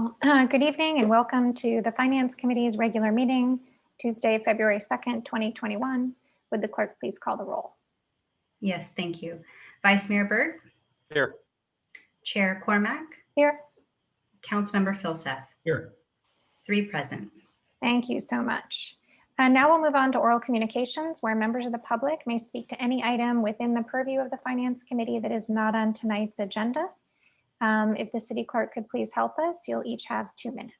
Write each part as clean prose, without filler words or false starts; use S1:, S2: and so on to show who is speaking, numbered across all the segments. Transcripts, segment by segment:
S1: all. Good evening and welcome to the Finance Committee's regular meeting, Tuesday, February 2nd, 2021. Would the clerk please call the roll?
S2: Yes, thank you. Vice Mayor Burt?
S3: Here.
S2: Chair Cormack?
S1: Here.
S2: Councilmember Filseth?
S3: Here.
S2: 3 present.
S1: Thank you so much. Now we'll move on to oral communications, where members of the public may speak to any item within the purview of the Finance Committee that is not on tonight's agenda. If the city clerk could please help us, you'll each have 2 minutes.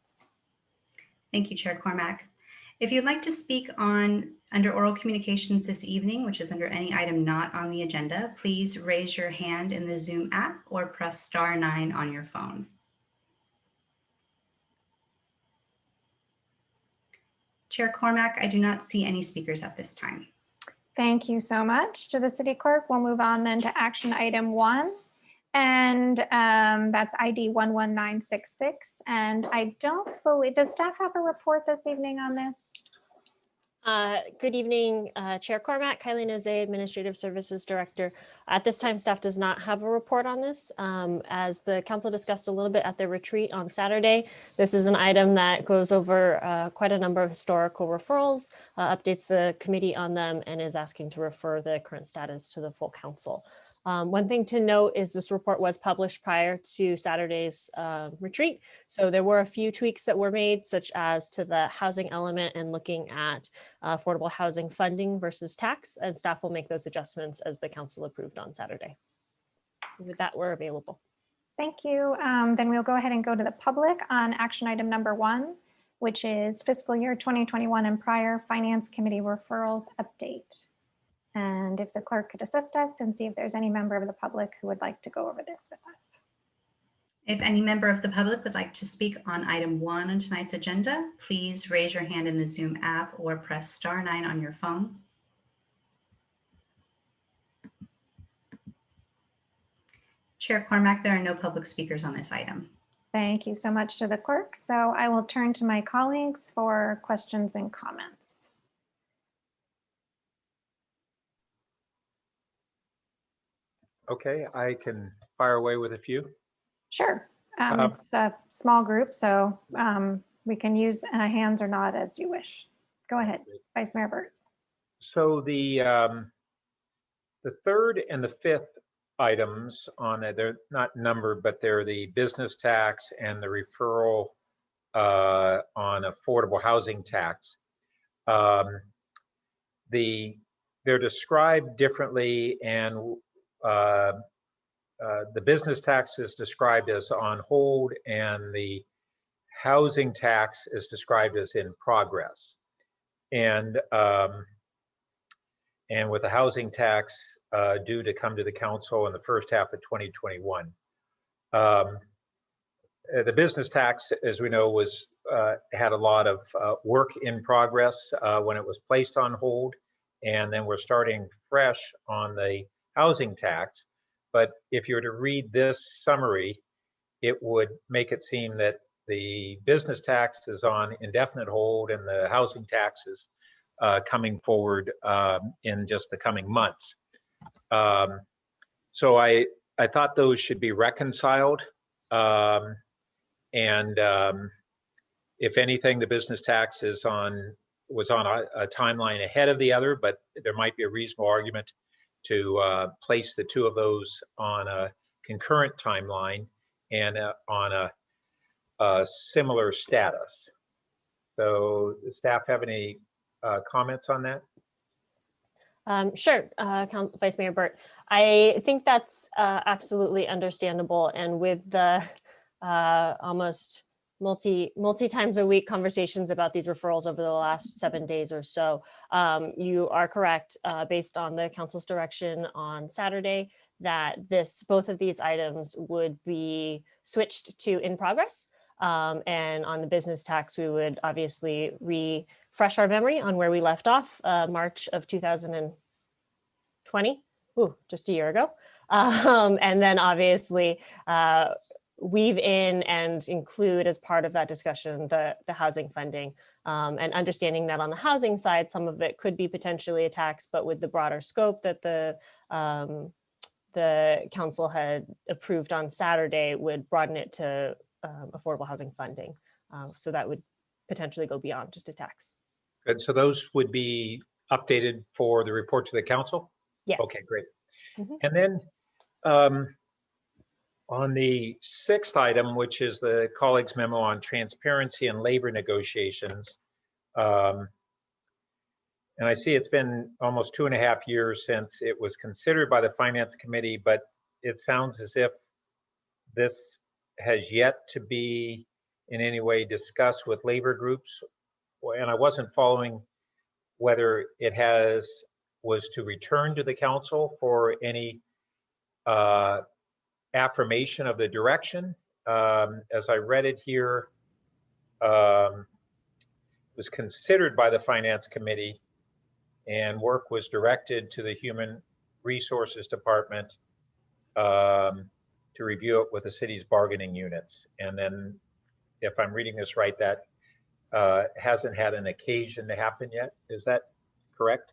S2: Thank you, Chair Cormack. If you'd like to speak under oral communications this evening, which is under any item not on the agenda, please raise your hand in the Zoom app or press *9 on your phone. Chair Cormack, I do not see any speakers at this time.
S1: Thank you so much to the city clerk. We'll move on then to action item 1. And that's ID 11966. And I don't believe, does staff have a report this evening on this?
S4: Good evening, Chair Cormack, Kylie Nose, Administrative Services Director. At this time, staff does not have a report on this. As the council discussed a little bit at the retreat on Saturday, this is an item that goes over quite a number of historical referrals, updates the committee on them, and is asking to refer the current status to the full council. One thing to note is this report was published prior to Saturday's retreat. So there were a few tweaks that were made, such as to the housing element and looking at affordable housing funding versus tax, and staff will make those adjustments as the council approved on Saturday. With that, we're available.
S1: Thank you. Then we'll go ahead and go to the public on action item number 1, which is fiscal year 2021 and prior Finance Committee referrals update. And if the clerk could assist us and see if there's any member of the public who would like to go over this with us.
S2: If any member of the public would like to speak on item 1 on tonight's agenda, please raise your hand in the Zoom app or press *9 on your phone. Chair Cormack, there are no public speakers on this item.
S1: Thank you so much to the clerk. So I will turn to my colleagues for questions and comments.
S3: Okay, I can fire away with a few.
S1: Sure. It's a small group, so we can use hands or not as you wish. Go ahead, Vice Mayor Burt.
S3: So the 3rd and the 5th items on it, they're not numbered, but they're the business tax and the referral on affordable housing tax. They're described differently, and the business tax is described as on hold, and the housing tax is described as in progress. And with the housing tax due to come to the council in the first half of 2021. The business tax, as we know, was had a lot of work in progress when it was placed on hold, and then we're starting fresh on the housing tax. But if you were to read this summary, it would make it seem that the business tax is on indefinite hold and the housing tax is coming forward in just the coming months. So I thought those should be reconciled. If anything, the business tax was on a timeline ahead of the other, but there might be a reasonable argument to place the two of those on a concurrent timeline and on a similar status. So does staff have any comments on that?
S4: Sure, Vice Mayor Burt. I think that's absolutely understandable. And with the almost multi times a week conversations about these referrals over the last 7 days or so, you are correct, based on the council's direction on Saturday, that both of these items would be switched to in progress. And on the business tax, we would obviously refresh our memory on where we left off, March of 2020, just a year ago. And then obviously weave in and include as part of that discussion the housing funding, and understanding that on the housing side, some of it could be potentially a tax, but with the broader scope that the council had approved on Saturday would broaden it to affordable housing funding. So that would potentially go beyond just a tax.
S3: Good. So those would be updated for the report to the council?
S4: Yes.
S3: Okay, great.
S4: Mhm.
S3: And then on the sixth item, which is the colleagues' memo on transparency and labor negotiations, and I see it's been almost 2.5 years since it was considered by the Finance Committee, but it sounds as if this has yet to be in any way discussed with labor groups. And I wasn't following whether it was to return to the council for any affirmation of the direction. As I read it here, it was considered by the Finance Committee and work was directed to the Human Resources Department to review it with the city's bargaining units. And then, if I'm reading this right, that hasn't had an occasion to happen yet. Is that correct?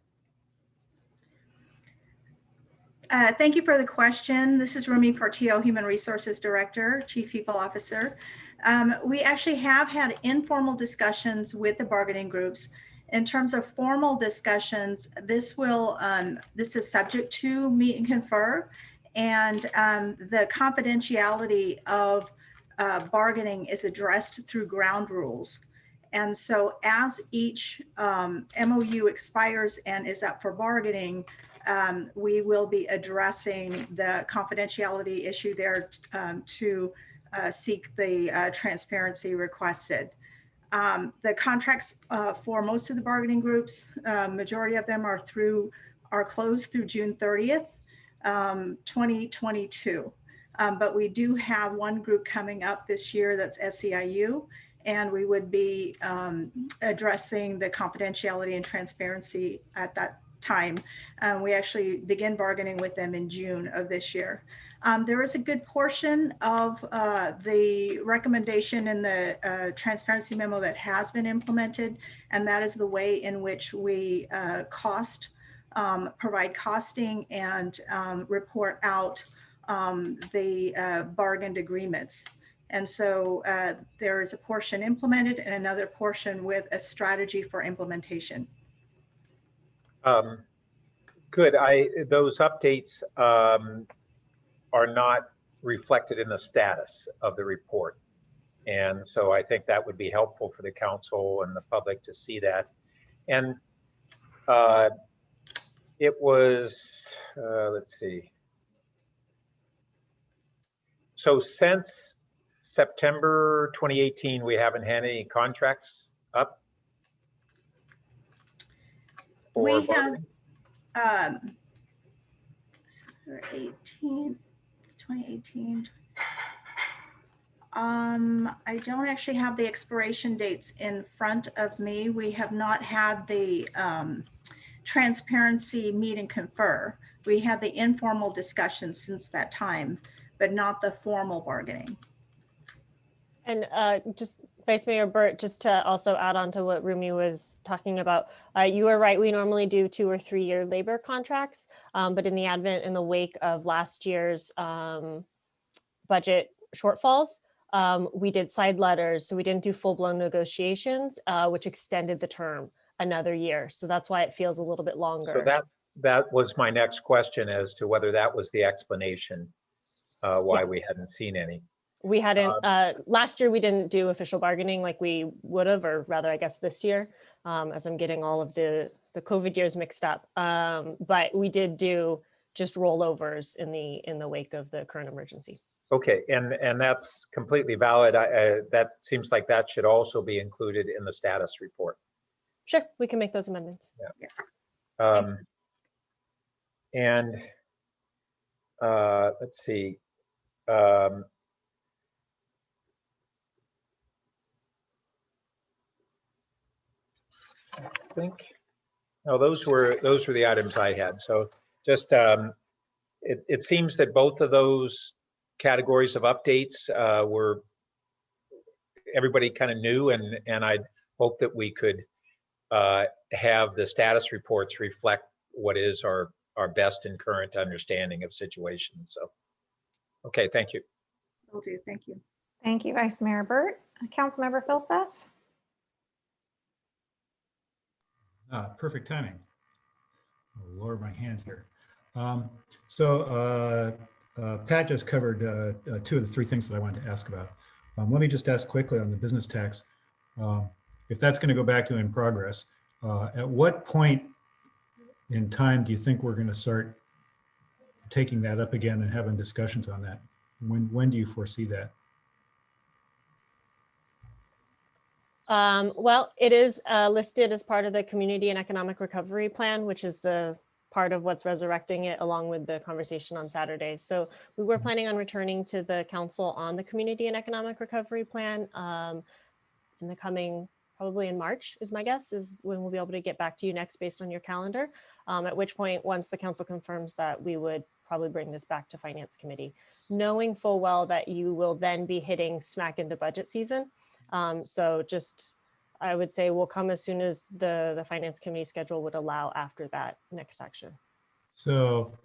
S5: Thank you for the question. This is Rumi Portillo, Human Resources Director, Chief People Officer. We actually have had informal discussions with the bargaining groups. In terms of formal discussions, this is subject to meet and confer, and the confidentiality of bargaining is addressed through ground rules. And so as each MOU expires and is up for bargaining, we will be addressing the confidentiality issue there to seek the transparency requested. The contracts for most of the bargaining groups, majority of them are closed through June 30th, 2022. But we do have one group coming up this year, that's SEIU, and we would be addressing the confidentiality and transparency at that time. We actually begin bargaining with them in June of this year. There is a good portion of the recommendation in the transparency memo that has been implemented, and that is the way in which we provide costing and report out the bargained agreements. And so there is a portion implemented and another portion with a strategy for implementation.
S3: Good. Those updates are not reflected in the status of the report. And so I think that would be helpful for the council and the public to see that. And it was, let's see. So since September 2018, we haven't had any contracts up?
S5: We
S3: bargaining?
S5: have 2018. I don't actually have the expiration dates in front of me. We have not had the transparency meet and confer. We had the informal discussions since that time, but not the formal bargaining.
S4: And just Vice Mayor Burt, just to also add on to what Rumi was talking about, you are right, we normally do 2 or 3 year labor contracts, but in the wake of last year's budget shortfalls, we did side letters, so we didn't do full-blown negotiations, which extended the term another year. So that's why it feels a little bit longer.
S3: So that was my next question, as to whether that was the explanation why we hadn't seen any.
S4: We hadn't, last year we didn't do official bargaining like we would have, or rather I guess this year, as I'm getting all of the COVID years mixed up. But we did do just rollovers in the wake of the current emergency.
S3: Okay, and that's completely valid. That seems like that should also be included in the status report.
S4: Sure, we can make those amendments.
S3: Yeah. And let's see. I think, no, those were the items I had. So just it seems that both of those categories of updates were everybody kind of knew, and I hope that we could have the status reports reflect what is our best and current understanding of situations. So, okay, thank you.
S5: Will do. Thank you.
S1: Thank you, Vice Mayor Burt. Councilmember Filseth?
S6: Perfect timing. I'll lower my hand here. So Pat just covered two of the three things that I wanted to ask about. Let me just ask quickly on the business tax. If that's going to go back to in progress, at what point in time do you think we're going to start taking that up again and having discussions on that? When do you foresee that?
S4: Well, it is listed as part of the Community and Economic Recovery Plan, which is the part of what's resurrecting it along with the conversation on Saturday. So we were planning on returning to the council on the Community and Economic Recovery Plan in the coming, probably in March is my guess, is when we'll be able to get back to you next based on your calendar. At which point, once the council confirms that, we would probably bring this back to Finance Committee, knowing full well that you will then be hitting smack into budget season. So just, I would say we'll come as soon as the Finance Committee schedule would allow after that next action.
S6: So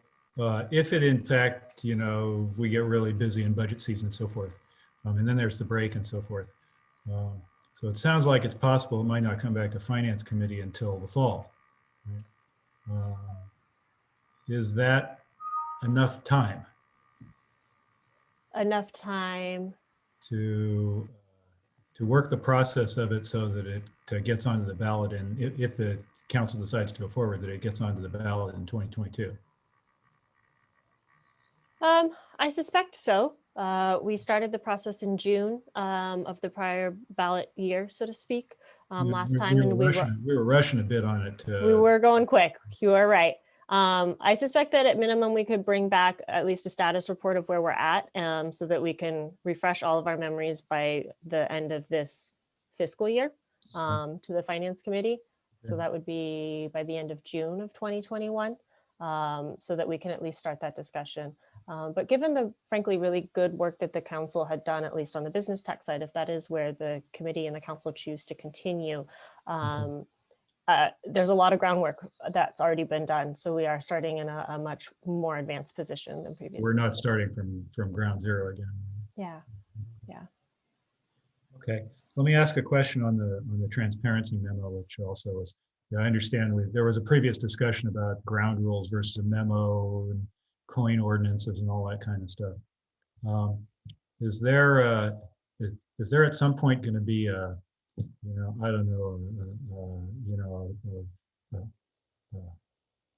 S6: if it in fact, we get really busy in budget season and so forth, and then there's the break and so forth. So it sounds like it's possible it might not come back to Finance Committee until the fall. Right? Is that enough time?
S4: Enough time
S6: To work the process of it so that it gets onto the ballot, and if the council decides to go forward, that it gets onto the ballot in 2022?
S4: I suspect so. We started the process in June of the prior ballot year, so to speak, last time. And
S6: we were rushing a bit on it.
S4: We were going quick. You are right. I suspect that at minimum, we could bring back at least a status report of where we're at so that we can refresh all of our memories by the end of this fiscal year to the Finance Committee. So that would be by the end of June of 2021, so that we can at least start that discussion. But given the frankly really good work that the council had done, at least on the business tax side, if that is where the committee and the council choose to continue, there's a lot of groundwork that's already been done. So we are starting in a much more advanced position than previously.
S6: We're not starting from ground zero again.
S4: Yeah, yeah.
S6: Okay, let me ask a question on the transparency memo, which also was, I understand there was a previous discussion about ground rules versus a memo and coin ordinances and all that kind of stuff. Is there at some point going to be a, I don't know,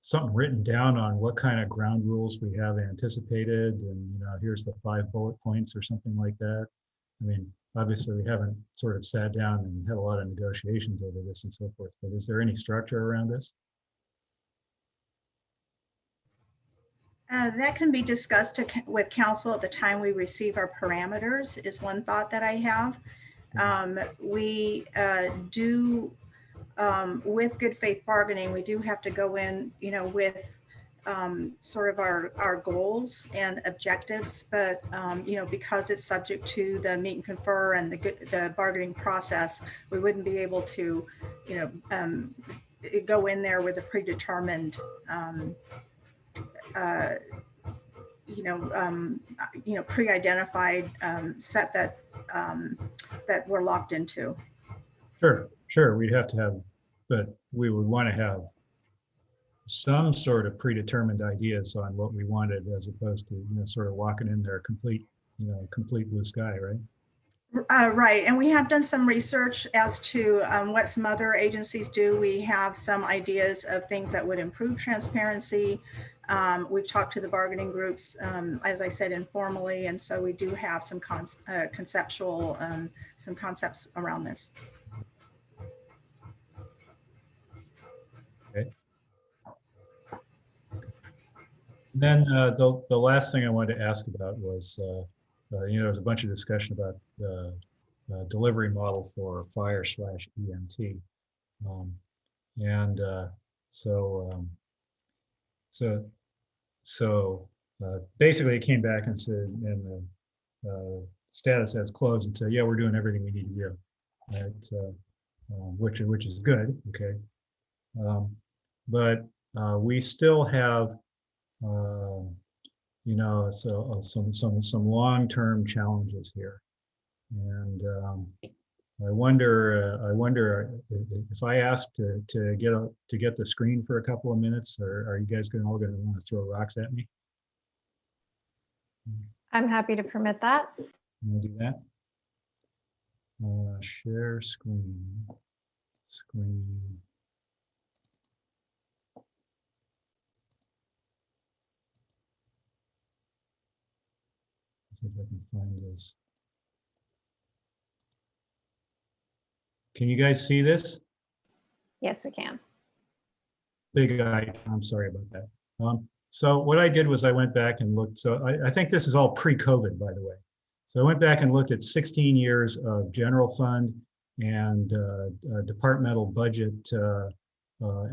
S6: something written down on what kind of ground rules we have anticipated, and here's the 5 bullet points or something like that? I mean, obviously we haven't sort of sat down and had a lot of negotiations over this and so forth, but is there any structure around this?
S5: That can be discussed with council at the time we receive our parameters, is one thought that I have. We do, with good faith bargaining, we do have to go in, with sort of our goals and objectives, but because it's subject to the meet and confer and the bargaining process, we wouldn't be able to, go in there with a predetermined pre-identified set that we're locked into.
S6: Sure, we'd have to have, but we would want to have some sort of predetermined ideas on what we wanted, as opposed to sort of walking in there complete blue sky, right?
S5: Right, and we have done some research as to what some other agencies do. We have some ideas of things that would improve transparency. We've talked to the bargaining groups, as I said, informally, and so we do have some conceptual, some concepts around this.
S6: Okay. And then the last thing I wanted to ask about was, there was a bunch of discussion about the delivery model for fire/EMT, so basically it came back and said, and the status has closed, and said, yeah, we're doing everything we need to do, right? Which is good, okay. But we still have some long-term challenges here. And I wonder if I ask to get the screen for a couple of minutes, or are you guys all going to want to throw rocks at me?
S1: I'm happy to permit that.
S6: Can I do that? Share screen. Screen. See if I can find this. Can you guys see this?
S1: Yes, we can.
S6: Big eye. I'm sorry about that. So what I did was I went back and looked. So I think this is all pre-COVID, by the way. So I went back and looked at 16 years of general fund and departmental budget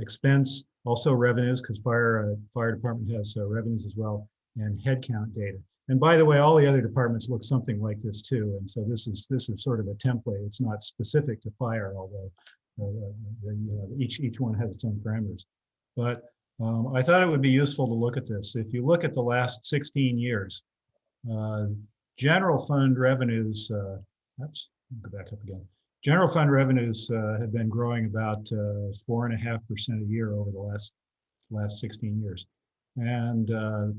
S6: expense, also revenues, because fire department has revenues as well, and headcount data. And by the way, all the other departments look something like this too. And so this is sort of a template. It's not specific to fire, although each one has its own parameters. But I thought it would be useful to look at this. If you look at the last 16 years, general fund revenues, oops, go back up again. General fund revenues have been growing about 4.5% a year over the last 16 years. And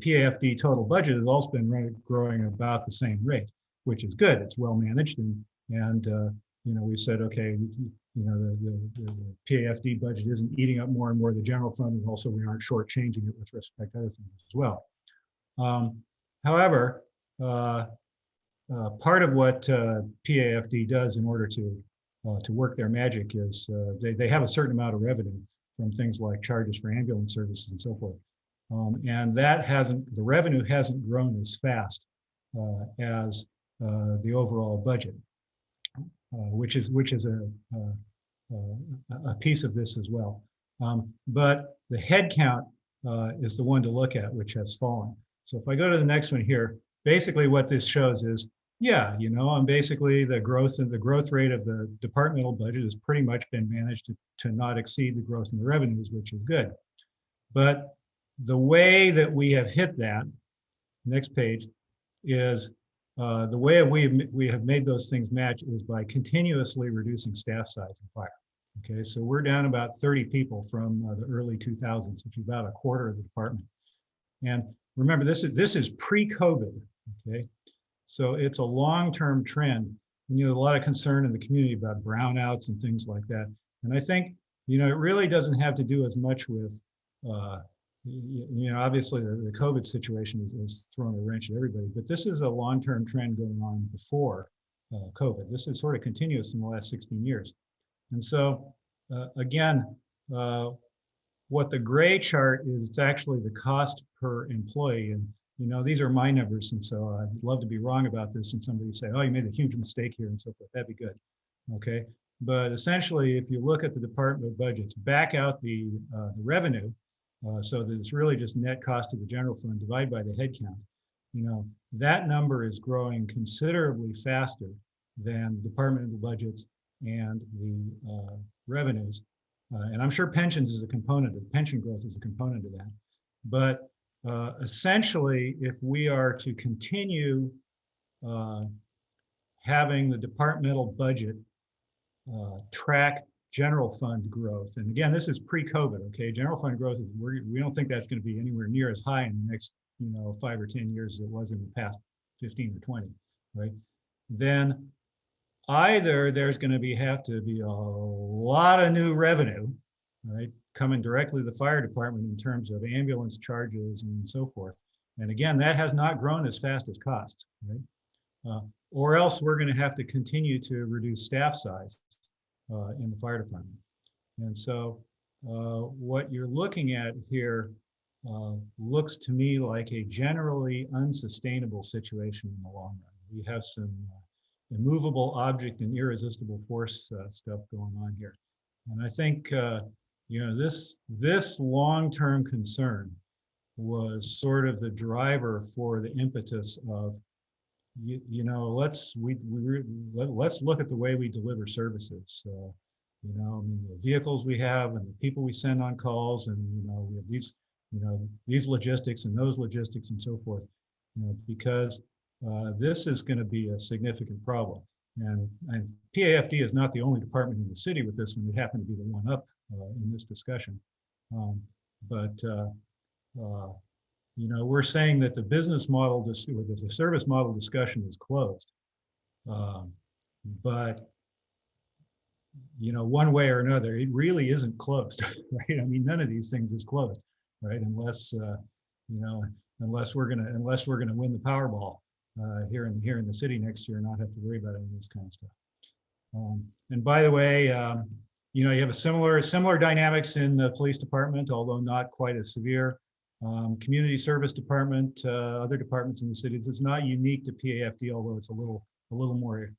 S6: PAFD total budget has also been growing about the same rate, which is good. It's well managed, and you know, we said, okay, you know, the PAFD budget isn't eating up more and more of the general fund, and also we aren't shortchanging it with respect to other things as well. However, part of what PAFD does in order to work their magic is they have a certain amount of revenue from things like charges for ambulance services and so forth. And the revenue hasn't grown as fast as the overall budget, which is a piece of this as well. But the head count is the one to look at, which has fallen. So if I go to the next one here, basically what this shows is, yeah, you know, basically the growth rate of the departmental budget has pretty much been managed to not exceed the growth in the revenues, which is good. But the way that we have hit that, next page, is the way we have made those things match is by continuously reducing staff size in fire. Okay, so we're down about 30 people from the early 2000s, which is about a quarter of the department. And remember, this is pre-COVID. Okay, so it's a long-term trend. And, you know, a lot of concern in the community about brownouts and things like that. And I think, you know, it really doesn't have to do as much with you know, obviously the COVID situation has thrown a wrench at everybody, but this is a long-term trend going on before COVID. This is sort of continuous in the last 16 years. And so, again, what the gray chart is, it's actually the cost per employee. And, you know, these are my numbers. And so I'd love to be wrong about this and somebody say, oh, you made a huge mistake here and so forth. That'd be good. Okay. But essentially, if you look at the department budgets, back out the revenue, so that it's really just net cost of the general fund divided by the head count, you know, that number is growing considerably faster than departmental budgets and the revenues. And I'm sure pensions is a component of pension growth is a component of that. But essentially, if we are to continue having the departmental budget track general fund growth, and again, this is pre-COVID. Okay, general fund growth is we don't think that's going to be anywhere near as high in the next 5 or 10 years as it was in the past 15 or 20, right? Then either there's going to have to be a lot of new revenue, right, coming directly to the fire department in terms of ambulance charges and so forth. And again, that has not grown as fast as costs, right? Or else we're going to have to continue to reduce staff size in the fire department. And so what you're looking at here looks to me like a generally unsustainable situation in the long run. We have some immovable object and irresistible force stuff going on here. And I think this long-term concern was sort of the driver for the impetus of let's look at the way we deliver services. I mean, the vehicles we have and the people we send on calls, and we have these logistics and those logistics and so forth. Because this is going to be a significant problem. And PAFD is not the only department in the city with this one. It happened to be the one up in this discussion. We're saying that the business model, the service model discussion is closed. But one way or another, it really isn't closed, right? I mean, none of these things is closed, right? Unless we're gonna win the Powerball here in the city next year and not have to worry about any of this kind of stuff. And by the way, you have a similar dynamics in the police department, although not quite as severe. Community service department, other departments in the city. It's not unique to PAFD, although it's a little more,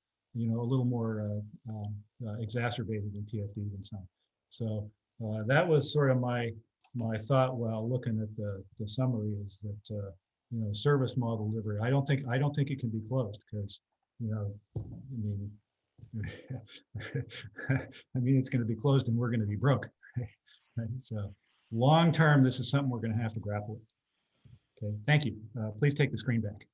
S6: exacerbated in PFD than some. So that was sort of my thought while looking at the summary, is that service model delivery. I don't think it can be closed because it's going to be closed and we're going to be broke. Right? So long term, this is something we're going to have to grapple with. Okay, thank you. Please take the screen back.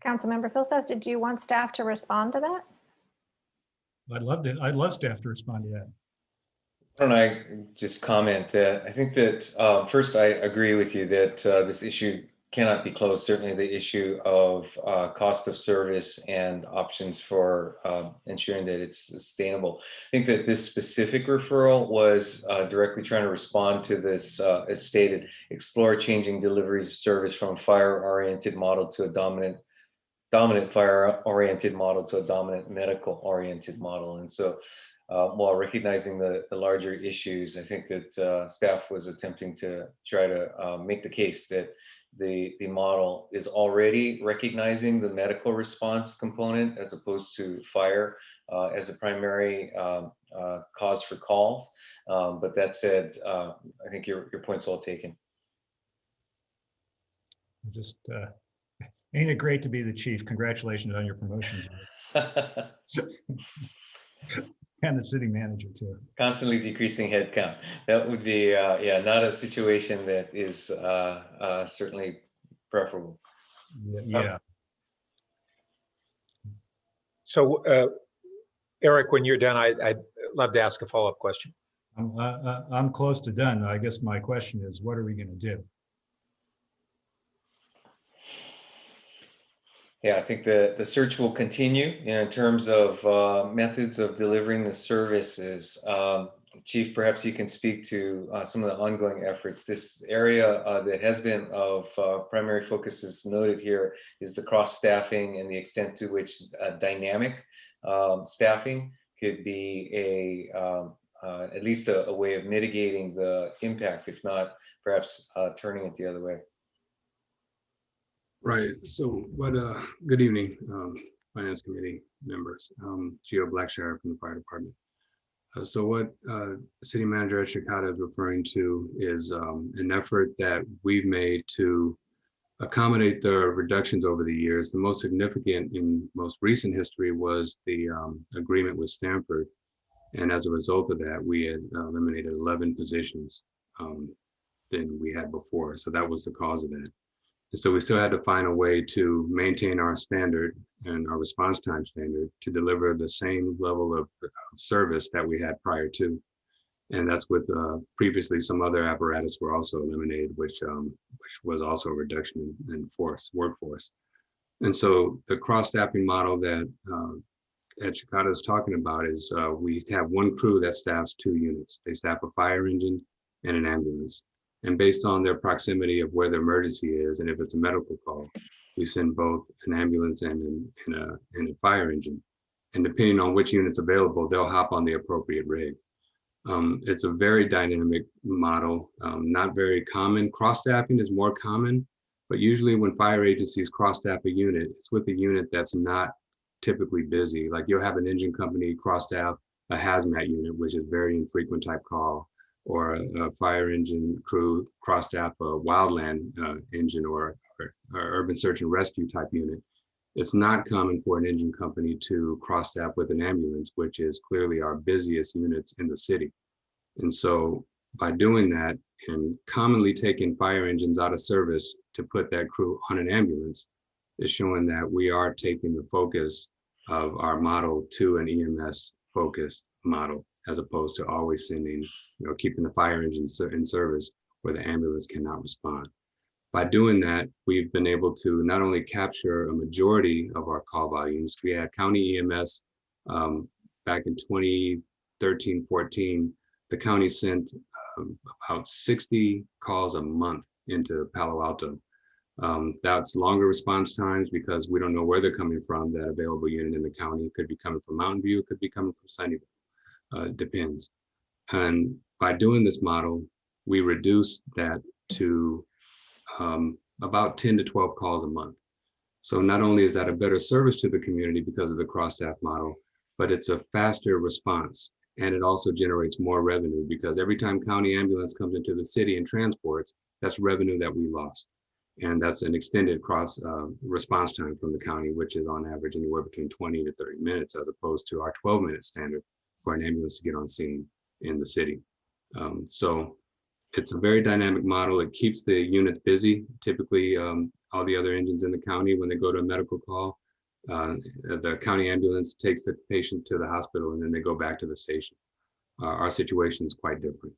S1: Councilmember Philseth, did you want staff to respond to that?
S6: I'd love staff to respond to that.
S7: Why don't I just comment that I think that first I agree with you that this issue cannot be closed. Certainly the issue of cost of service and options for ensuring that it's sustainable. I think that this specific referral was directly trying to respond to this, as stated, explore changing deliveries of service from a fire-oriented model to a dominant fire-oriented model to a dominant medical-oriented model. And so while recognizing the larger issues, I think that staff was attempting to try to make the case that the model is already recognizing the medical response component as opposed to fire as a primary cause for calls. But that said, I think your point's well taken.
S6: Just ain't it great to be the chief? Congratulations on your promotion. And the city manager too. Constantly
S7: decreasing headcount. That would be, not a situation that is certainly preferable.
S6: Yeah.
S3: So, Eric, when you're done, I'd love to ask a follow-up question.
S6: I'm close to done. I guess my question is, what are we going to do?
S7: Yeah, I think the search will continue in terms of methods of delivering the services. Chief, perhaps you can speak to some of the ongoing efforts. This area that has been of primary focus is noted here is the cross-staffing and the extent to which dynamic staffing could be at least a way of mitigating the impact, if not perhaps turning it the other way.
S8: Right. So, good evening, Finance Committee members. Geo Blackshire from the Fire Department. So what City Manager Chicada is referring to is an effort that we've made to accommodate the reductions over the years. The most significant in most recent history was the agreement with Stanford. And as a result of that, we had eliminated 11 positions than we had before. So that was the cause of that. And so we still had to find a way to maintain our standard and our response time standard to deliver the same level of service that we had prior to. And that's with previously some other apparatus were also eliminated, which was also a reduction in workforce. And so the cross-staffing model that Ed Chicada is talking about is we have one crew that staffs 2 units. They staff a fire engine and an ambulance. And based on their proximity of where the emergency is, and if it's a medical call, we send both an ambulance and a fire engine. And depending on which unit's available, they'll hop on the appropriate rig. It's a very dynamic model, not very common. Cross-staffing is more common, but usually when fire agencies cross-staff a unit, it's with a unit that's not typically busy. Like you'll have an engine company cross-staff a hazmat unit, which is very infrequent type call, or a fire engine crew cross-staff a wildland engine or urban search and rescue type unit. It's not common for an engine company to cross-staff with an ambulance, which is clearly our busiest units in the city. And so By doing that and commonly taking fire engines out of service to put that crew on an ambulance is showing that we are taking the focus of our model to an EMS focused model, as opposed to always sending, keeping the fire engines in service where the ambulance cannot respond. By doing that, we've been able to not only capture a majority of our call volumes. We had county EMS back in 2013, 14, the county sent about 60 calls a month into Palo Alto. That's longer response times because we don't know where they're coming from. That available unit in the county could be coming from Mountain View, could be coming from Sunnyvale, depends. And by doing this model, we reduce that to about 10 to 12 calls a month. So not only is that a better service to the community because of the cross-staff model, but it's a faster response. And it also generates more revenue because every time county ambulance comes into the city and transports, that's revenue that we lost. And that's an extended cross response time from the county, which is on average anywhere between 20 to 30 minutes, as opposed to our 12-minute standard for an ambulance to get on scene in the city. So it's a very dynamic model. It keeps the units busy. Typically, all the other engines in the county, when they go to a medical call, the county ambulance takes the patient to the hospital and then they go back to the station. Our situation is quite different.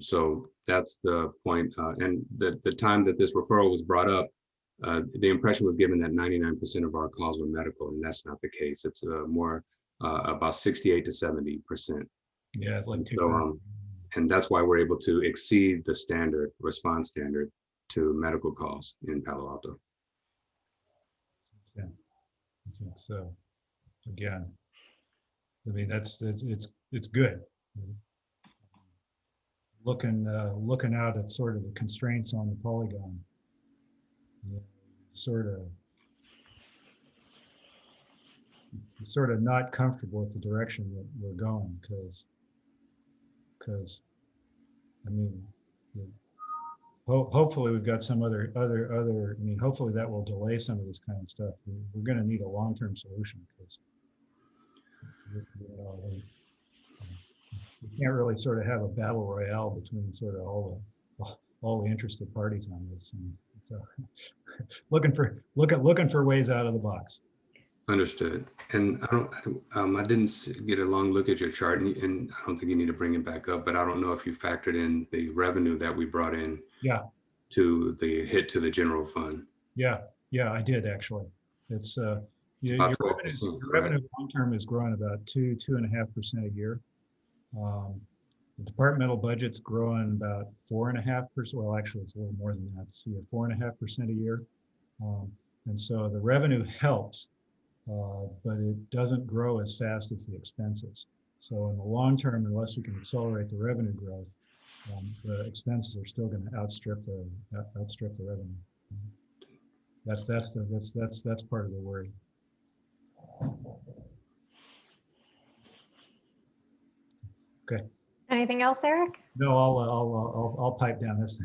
S8: So that's the point. And the time that this referral was brought up, the impression was given that 99% of our calls were medical, and that's not the case. It's more about 68 to 70%.
S6: Yeah, it's like
S8: so, and that's why we're able to exceed the standard response standard to medical calls in Palo Alto.
S6: Yeah, I think so. Again, I mean it's good. Looking out at sort of the constraints on the polygon, sort of not comfortable with the direction that we're going because I mean, hopefully we've got some other. I mean, hopefully that will delay some of this kind of stuff. We're going to need a long-term solution because we can't really sort of have a battle royale between sort of all the interested parties on this. And so, looking for ways out of the box.
S8: Understood. And I didn't get a long look at your chart, and I don't think you need to bring it back up, but I don't know if you factored in the revenue that we brought in.
S6: Yeah.
S8: To the hit to the general fund.
S6: Yeah, I did actually. It's your revenue long term is growing about 2.5% a year. The departmental budget's growing about 4.5%. Well, actually, it's a little more than that. So you're 4.5% a year, and so the revenue helps, but it doesn't grow as fast as the expenses. So in the long term, unless we can accelerate the revenue growth, the expenses are still going to outstrip the revenue. That's part of the worry. Okay.
S1: Anything else, Eric?
S6: No, I'll pipe down this.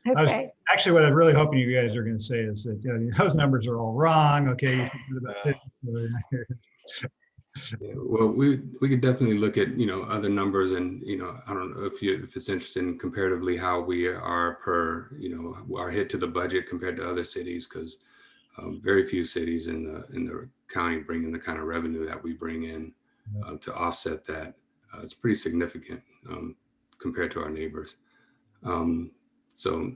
S1: Okay.
S6: Actually, what I'm really hoping you guys are going to say is that those numbers are all wrong. Okay.
S8: Yeah, well, we could definitely look at other numbers, and I don't know if it's interested in comparatively how we are per our hit to the budget compared to other cities, because very few cities in the county bring in the kind of revenue that we bring in to offset that. It's pretty significant compared to our neighbors. So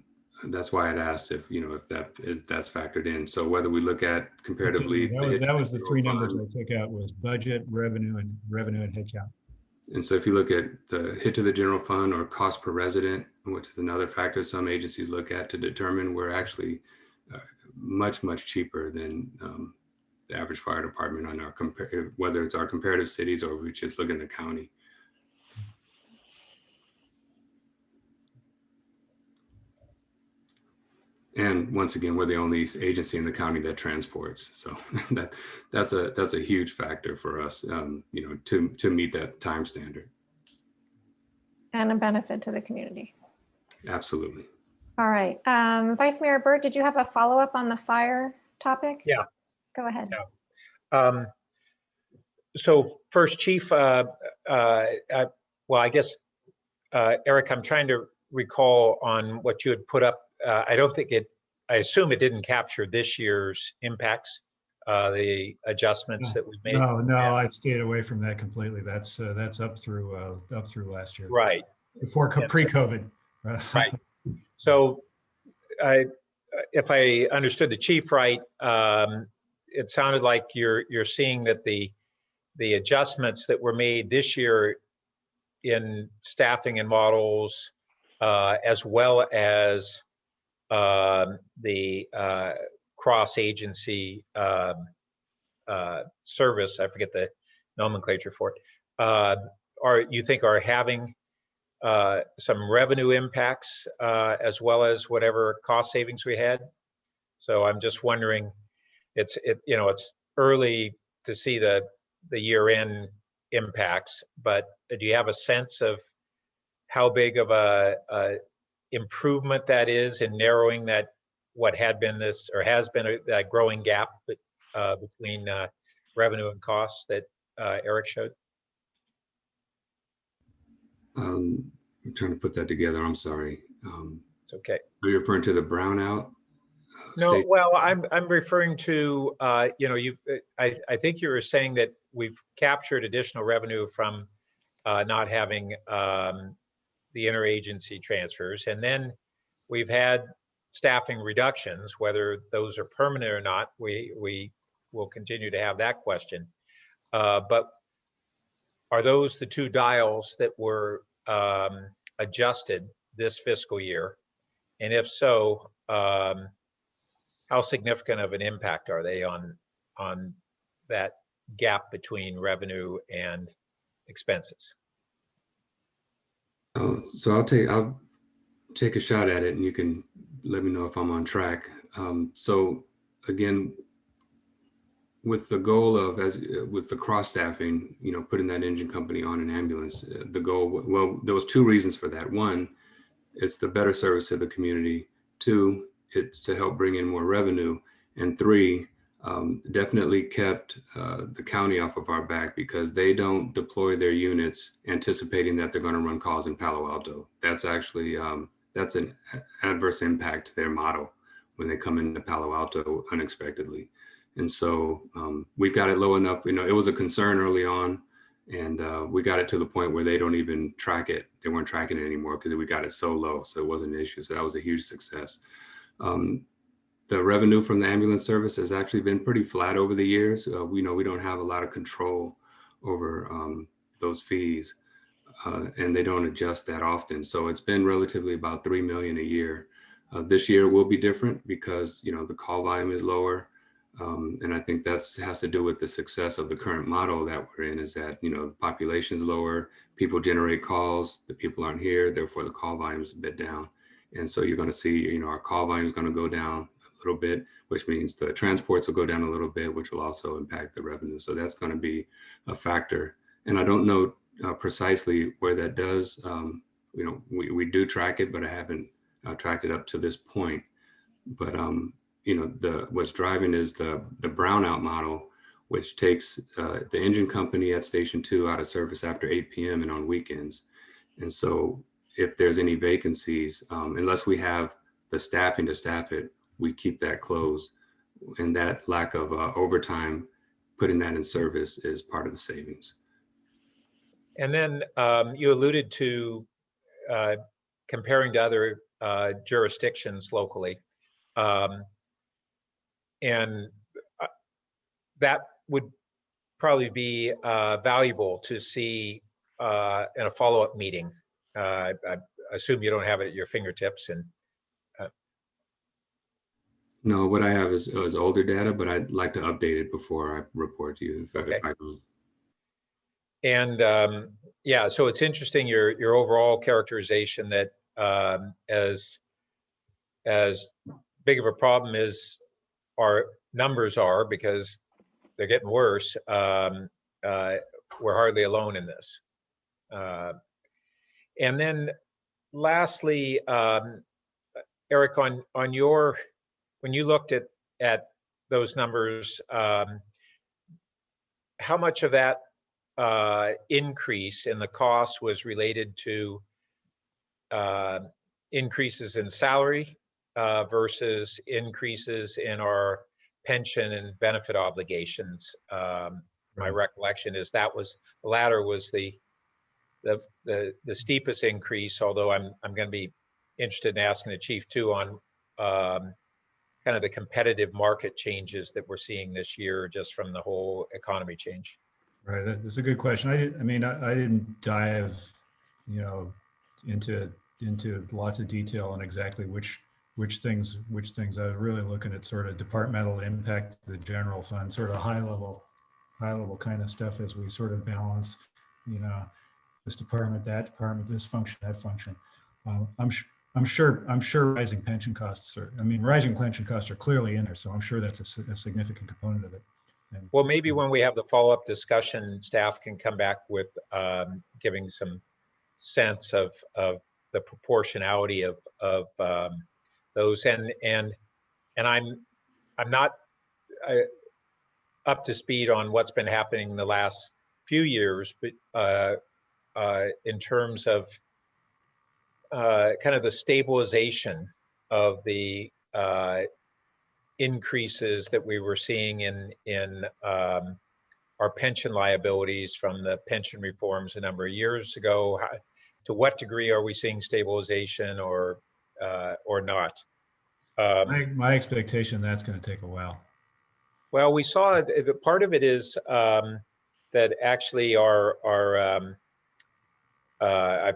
S8: that's why I'd asked if that's factored in. So whether we look at comparatively,
S6: that was the three numbers I took out was budget, revenue, and headcount. And
S8: so if you look at the hit to the general fund or cost per resident, which is another factor some agencies look at to determine, we're actually much cheaper than the average fire department on our whether it's our comparative cities or we just look in the county. And once again, we're the only agency in the county that transports, so that's a huge factor for us, to meet that time standard.
S1: And a benefit to the community.
S8: Absolutely.
S1: All right, Vice Mayor Burt, did you have a follow-up on the fire topic?
S3: Yeah.
S1: Go ahead.
S3: Yeah. So first, Chief, well, I guess Eric, I'm trying to recall on what you had put up. I don't think it, I assume it didn't capture this year's impacts, the adjustments that we made.
S6: No, I stayed away from that completely. That's up through last year,
S3: Right.
S6: before pre-COVID.
S3: Right. So if I understood the chief right, it sounded like you're seeing that the adjustments that were made this year in staffing and models, as well as the cross-agency service, I forget the nomenclature for it, you think are having some revenue impacts, as well as whatever cost savings we had. So I'm just wondering, it's early to see the year-end impacts, but do you have a sense of how big of a improvement that is in narrowing that what had been this or has been that growing gap between revenue and costs that Eric showed?
S8: I'm trying to put that together. I'm sorry.
S3: It's okay.
S8: Are you referring to the brownout?
S3: No, well, I'm referring to I think you were saying that we've captured additional revenue from not having the interagency transfers, and then we've had staffing reductions. Whether those are permanent or not, we will continue to have that question. But are those the two dials that were adjusted this fiscal year? And if so, how significant of an impact are they on that gap between revenue and expenses?
S8: So I'll take a shot at it, and you can let me know if I'm on track. So again, with the goal of with the cross staffing, putting that engine company on an ambulance, the goal, well, there was two reasons for that. One, it's the better service to the community. Two, it's to help bring in more revenue. And three, definitely kept the county off of our back, because they don't deploy their units anticipating that they're going to run calls in Palo Alto. That's actually, that's an adverse impact to their model when they come into Palo Alto unexpectedly. And so we got it low enough. It was a concern early on, and we got it to the point where they don't even track it. They weren't tracking it anymore because we got it so low. So it wasn't an issue. So that was a huge success. The revenue from the ambulance service has actually been pretty flat over the years. We know we don't have a lot of control over those fees, and they don't adjust that often. So it's been relatively about $3 million a year. This year will be different because the call volume is lower. And I think that has to do with the success of the current model that we're in, is that, the population's lower, people generate calls, the people aren't here, therefore the call volume is a bit down. And so you're going to see, our call volume is going to go down a little bit, which means the transports will go down a little bit, which will also impact the revenue. So that's going to be a factor. And I don't know precisely where that does. We do track it, but I haven't tracked it up to this point. But what's driving is the brownout model, which takes the engine company at Station 2 out of service after 8 p.m. and on weekends. And so if there's any vacancies, unless we have the staffing to staff it, we keep that closed. And that lack of overtime, putting that in service, is part of the savings.
S3: And then you alluded to comparing to other jurisdictions locally. And that would probably be valuable to see in a follow-up meeting. I assume you don't have it at your fingertips. And
S8: no, what I have is older data, but I'd like to update it before I report to you.
S3: Okay. And yeah, so it's interesting your overall characterization that as big of a problem as our numbers are, because they're getting worse, we're hardly alone in this. And then lastly, Eric, on your, when you looked at those numbers, how much of that increase in the cost was related to increases in salary versus increases in our pension and benefit obligations. My
S6: Right.
S3: recollection is that was the latter was the steepest increase. Although I'm going to be interested in asking the chief too on kind of the competitive market changes that we're seeing this year just from the whole economy change.
S6: Right, that's a good question. I mean, I didn't dive, you know, into lots of detail on exactly which things. I was really looking at sort of departmental impact, the general fund, sort of high level kind of stuff as we sort of balance, you know, this department, this function, that function. I'm sure rising pension costs are. I mean, rising pension costs are clearly in there, so I'm sure that's a significant component of it. And,
S3: Well, maybe when we have the follow-up discussion, staff can come back with giving some sense of the proportionality of those. And I'm not up to speed on what's been happening in the last few years, but in terms of kind of the stabilization of the increases that we were seeing in our pension liabilities from the pension reforms a number of years ago. To what degree are we seeing stabilization or not?
S6: my expectation that's going to take a while.
S3: Well, we saw part of it is that actually I've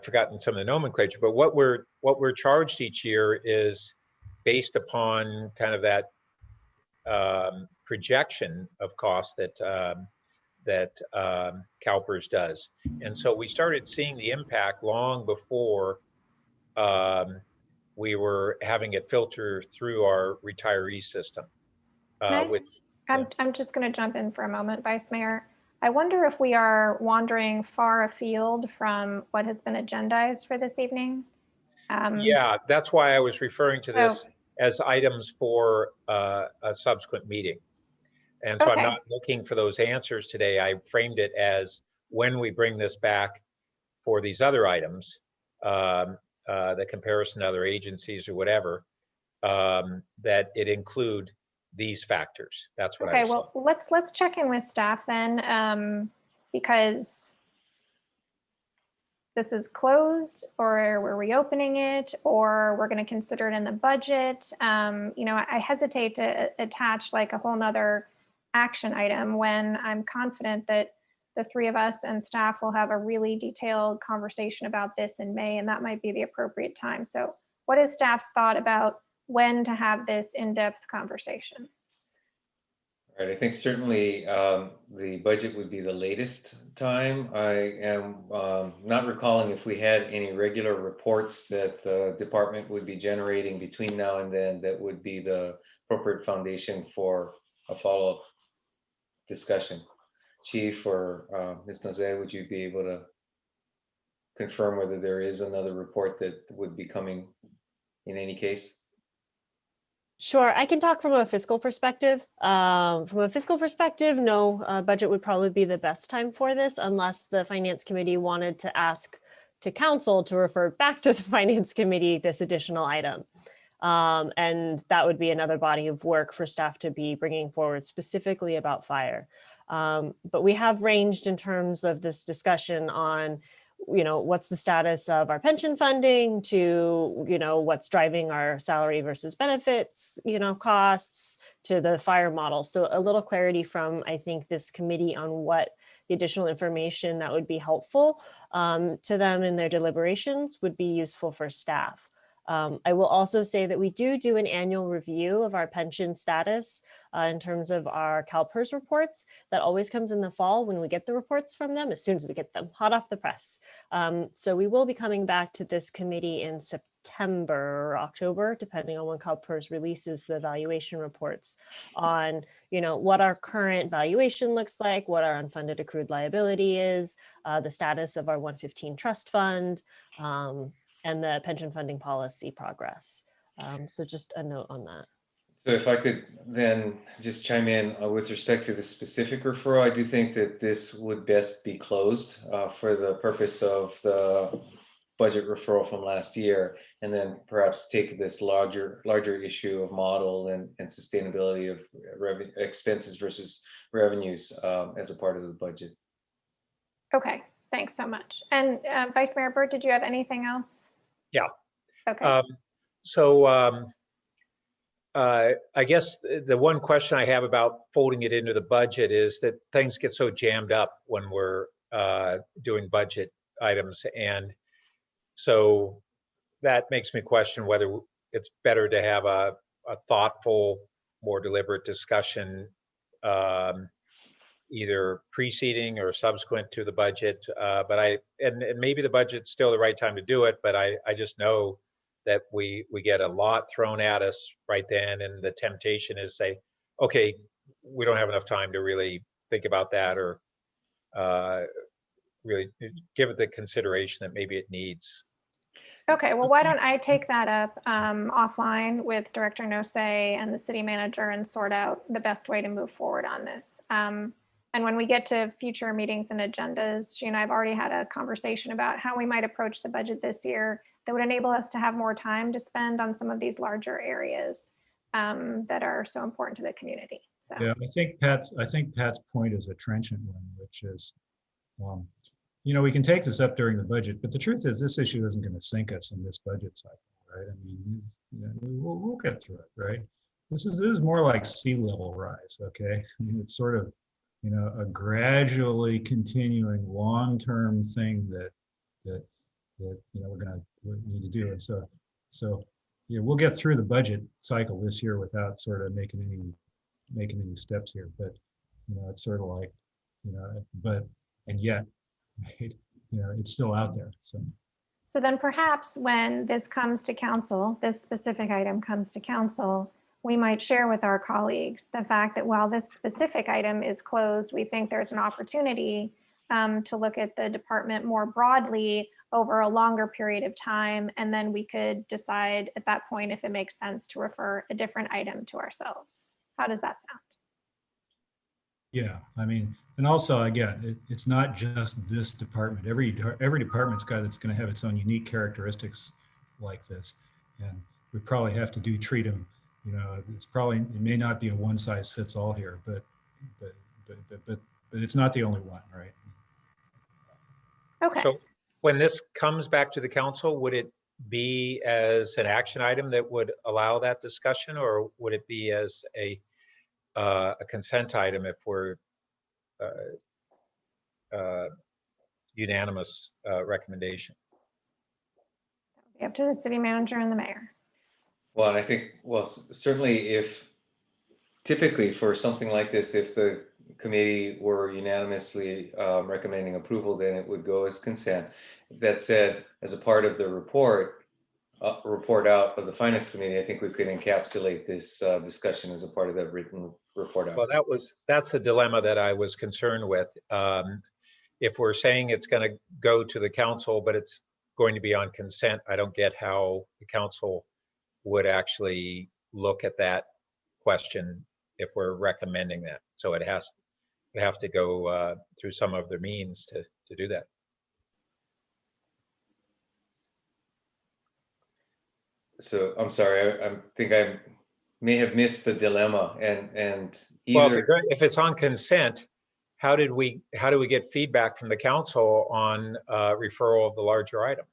S3: forgotten some of the nomenclature, but what we're charged each year is based upon kind of that projection of cost that CalPERS does. And so we started seeing the impact long before we were having it filter through our retiree system.
S1: I'm just going to jump in for a moment, Vice Mayor. I wonder if we are wandering far afield from what has been agendized for this evening.
S3: Yeah, that's why I was referring to this as items for a subsequent meeting. And so I'm not looking for those answers today. I framed it as when we bring this back for these other items, the comparison to other agencies or whatever, that it include these factors. That's what I was saying.
S1: Well, let's check in with staff then, because this is closed, or we're reopening it, or we're going to consider it in the budget. You know, I hesitate to attach like a whole nother action item when I'm confident that the three of us and staff will have a really detailed conversation about this in May, and that might be the appropriate time. So what is staff's thought about when to have this in-depth conversation?
S7: Right, I think certainly the budget would be the latest time. I am not recalling if we had any regular reports that the department would be generating between now and then that would be the appropriate foundation for a follow-up discussion. Chief or Ms. Nozay, would you be able to confirm whether there is another report that would be coming in any case?
S4: Sure, I can talk from a fiscal perspective. From a fiscal perspective, no, budget would probably be the best time for this unless the Finance Committee wanted to ask to Council to refer back to the Finance Committee this additional item. And that would be another body of work for staff to be bringing forward specifically about fire. But we have ranged in terms of this discussion on, you know, what's the status of our pension funding to, you know, what's driving our salary versus benefits, you know, costs to the fire model. So a little clarity from, I think, this committee on what the additional information that would be helpful to them in their deliberations would be useful for staff. I will also say that we do an annual review of our pension status in terms of our CalPERS reports. That always comes in the fall when we get the reports from them, as soon as we get them hot off the press. So we will be coming back to this committee in September or October, depending on when CalPERS releases the valuation reports on, you know, what our current valuation looks like, what our unfunded accrued liability is, the status of our 115 trust fund, and the pension funding policy progress. So just a note on that.
S7: So if I could then just chime in with respect to the specific referral, I do think that this would best be closed for the purpose of the budget referral from last year, and then perhaps take this larger issue of model and sustainability of expenses versus revenues as a part of the budget.
S1: Okay, thanks so much. And Vice Mayor Burt, did you have anything else?
S3: Yeah.
S1: Okay.
S3: I guess the one question I have about folding it into the budget is that things get so jammed up when we're doing budget items. And so that makes me question whether it's better to have a thoughtful, more deliberate discussion, either preceding or subsequent to the budget. And maybe the budget's still the right time to do it, but I just know that we get a lot thrown at us right then, and the temptation is say, okay, we don't have enough time to really think about that or really give it the consideration that maybe it needs.
S1: Okay, well, why don't I take that up offline with Director Nosey and the city manager and sort out the best way to move forward on this. And when we get to future meetings and agendas, she and I have already had a conversation about how we might approach the budget this year that would enable us to have more time to spend on some of these larger areas that are so important to the community. So.
S6: Yeah, I think Pat's point is a trenchant one, which is, you know, we can take this up during the budget, but the truth is this issue isn't going to sink us in this budget cycle, right? I mean, you know, we'll get through it, right? This is more like sea level rise, okay? I mean, it's sort of, you know, a gradually continuing long-term thing that you know we need to do, and so yeah, we'll get through the budget cycle this year without sort of making any steps here, but you know, it's sort of like, you know, but and yet, right, you know, it's still out there. So
S1: then perhaps when this comes to council, this specific item comes to council, we might share with our colleagues the fact that while this specific item is closed, we think there's an opportunity to look at the department more broadly over a longer period of time. And then we could decide at that point if it makes sense to refer a different item to ourselves. How does that sound?
S6: yeah, I mean, and also again, it's not just this department. Every department's got it's going to have its own unique characteristics like this, and we probably have to treat them. You know, it may not be a one size fits all here, but it's not the only one, right?
S1: Okay.
S3: So when this comes back to the council, would it be as an action item that would allow that discussion, or would it be as a consent item if we're unanimous recommendation?
S1: Up to the city manager and the mayor.
S7: Well, I think, well, certainly if typically for something like this, if the committee were unanimously recommending approval, then it would go as consent. That said, as a part of the report out of the finance committee, I think we could encapsulate this discussion as a part of that written report out.
S3: Well, that's a dilemma that I was concerned with. If we're saying it's going to go to the council, but it's going to be on consent, I don't get how the council would actually look at that question if we're recommending that. So it have to go through some of their means to do that.
S7: So I'm sorry, I think I may have missed the dilemma, and either.
S3: Well, if it's on consent, how do we get feedback from the council on referral of the larger item?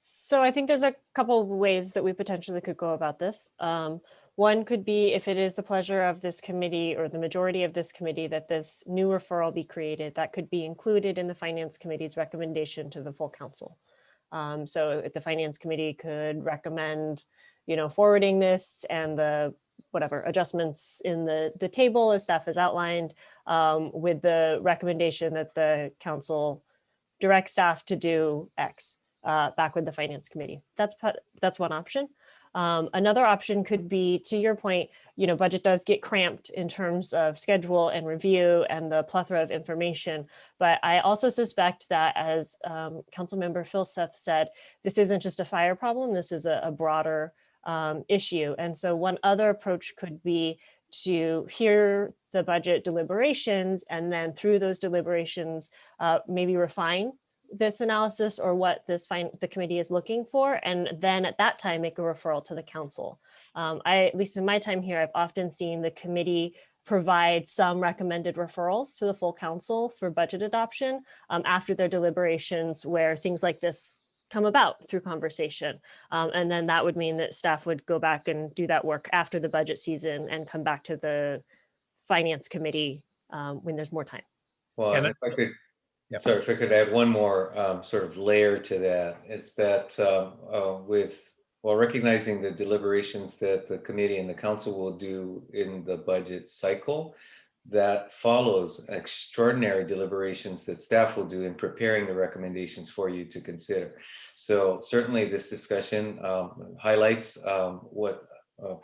S4: So I think there's a couple of ways that we potentially could go about this. One could be if it is the pleasure of this committee or the majority of this committee that this new referral be created, that could be included in the finance committee's recommendation to the full council. So if the finance committee could recommend, you know, forwarding this and the whatever adjustments in the table as staff has outlined, with the recommendation that the council direct staff to do X back with the finance committee. That's one option. Another option could be, to your point, you know, budget does get cramped in terms of schedule and review and the plethora of information. But I also suspect that, as Councilmember Philseth said, this isn't just a fire problem. This is a broader issue. And so one other approach could be to hear the budget deliberations, and then through those deliberations, maybe refine this analysis or what the committee is looking for, and then at that time make a referral to the council. At least in my time here, I've often seen the committee provide some recommended referrals to the full council for budget adoption after their deliberations, where things like this come about through conversation. And then that would mean that staff would go back and do that work after the budget season and come back to the finance committee when there's more time.
S7: Well,
S3: And
S7: and if I could,
S3: yeah.
S7: sorry, if I could add one more sort of layer to that, it's that while recognizing the deliberations that the committee and the council will do in the budget cycle, that follows extraordinary deliberations that staff will do in preparing the recommendations for you to consider. So certainly this discussion highlights what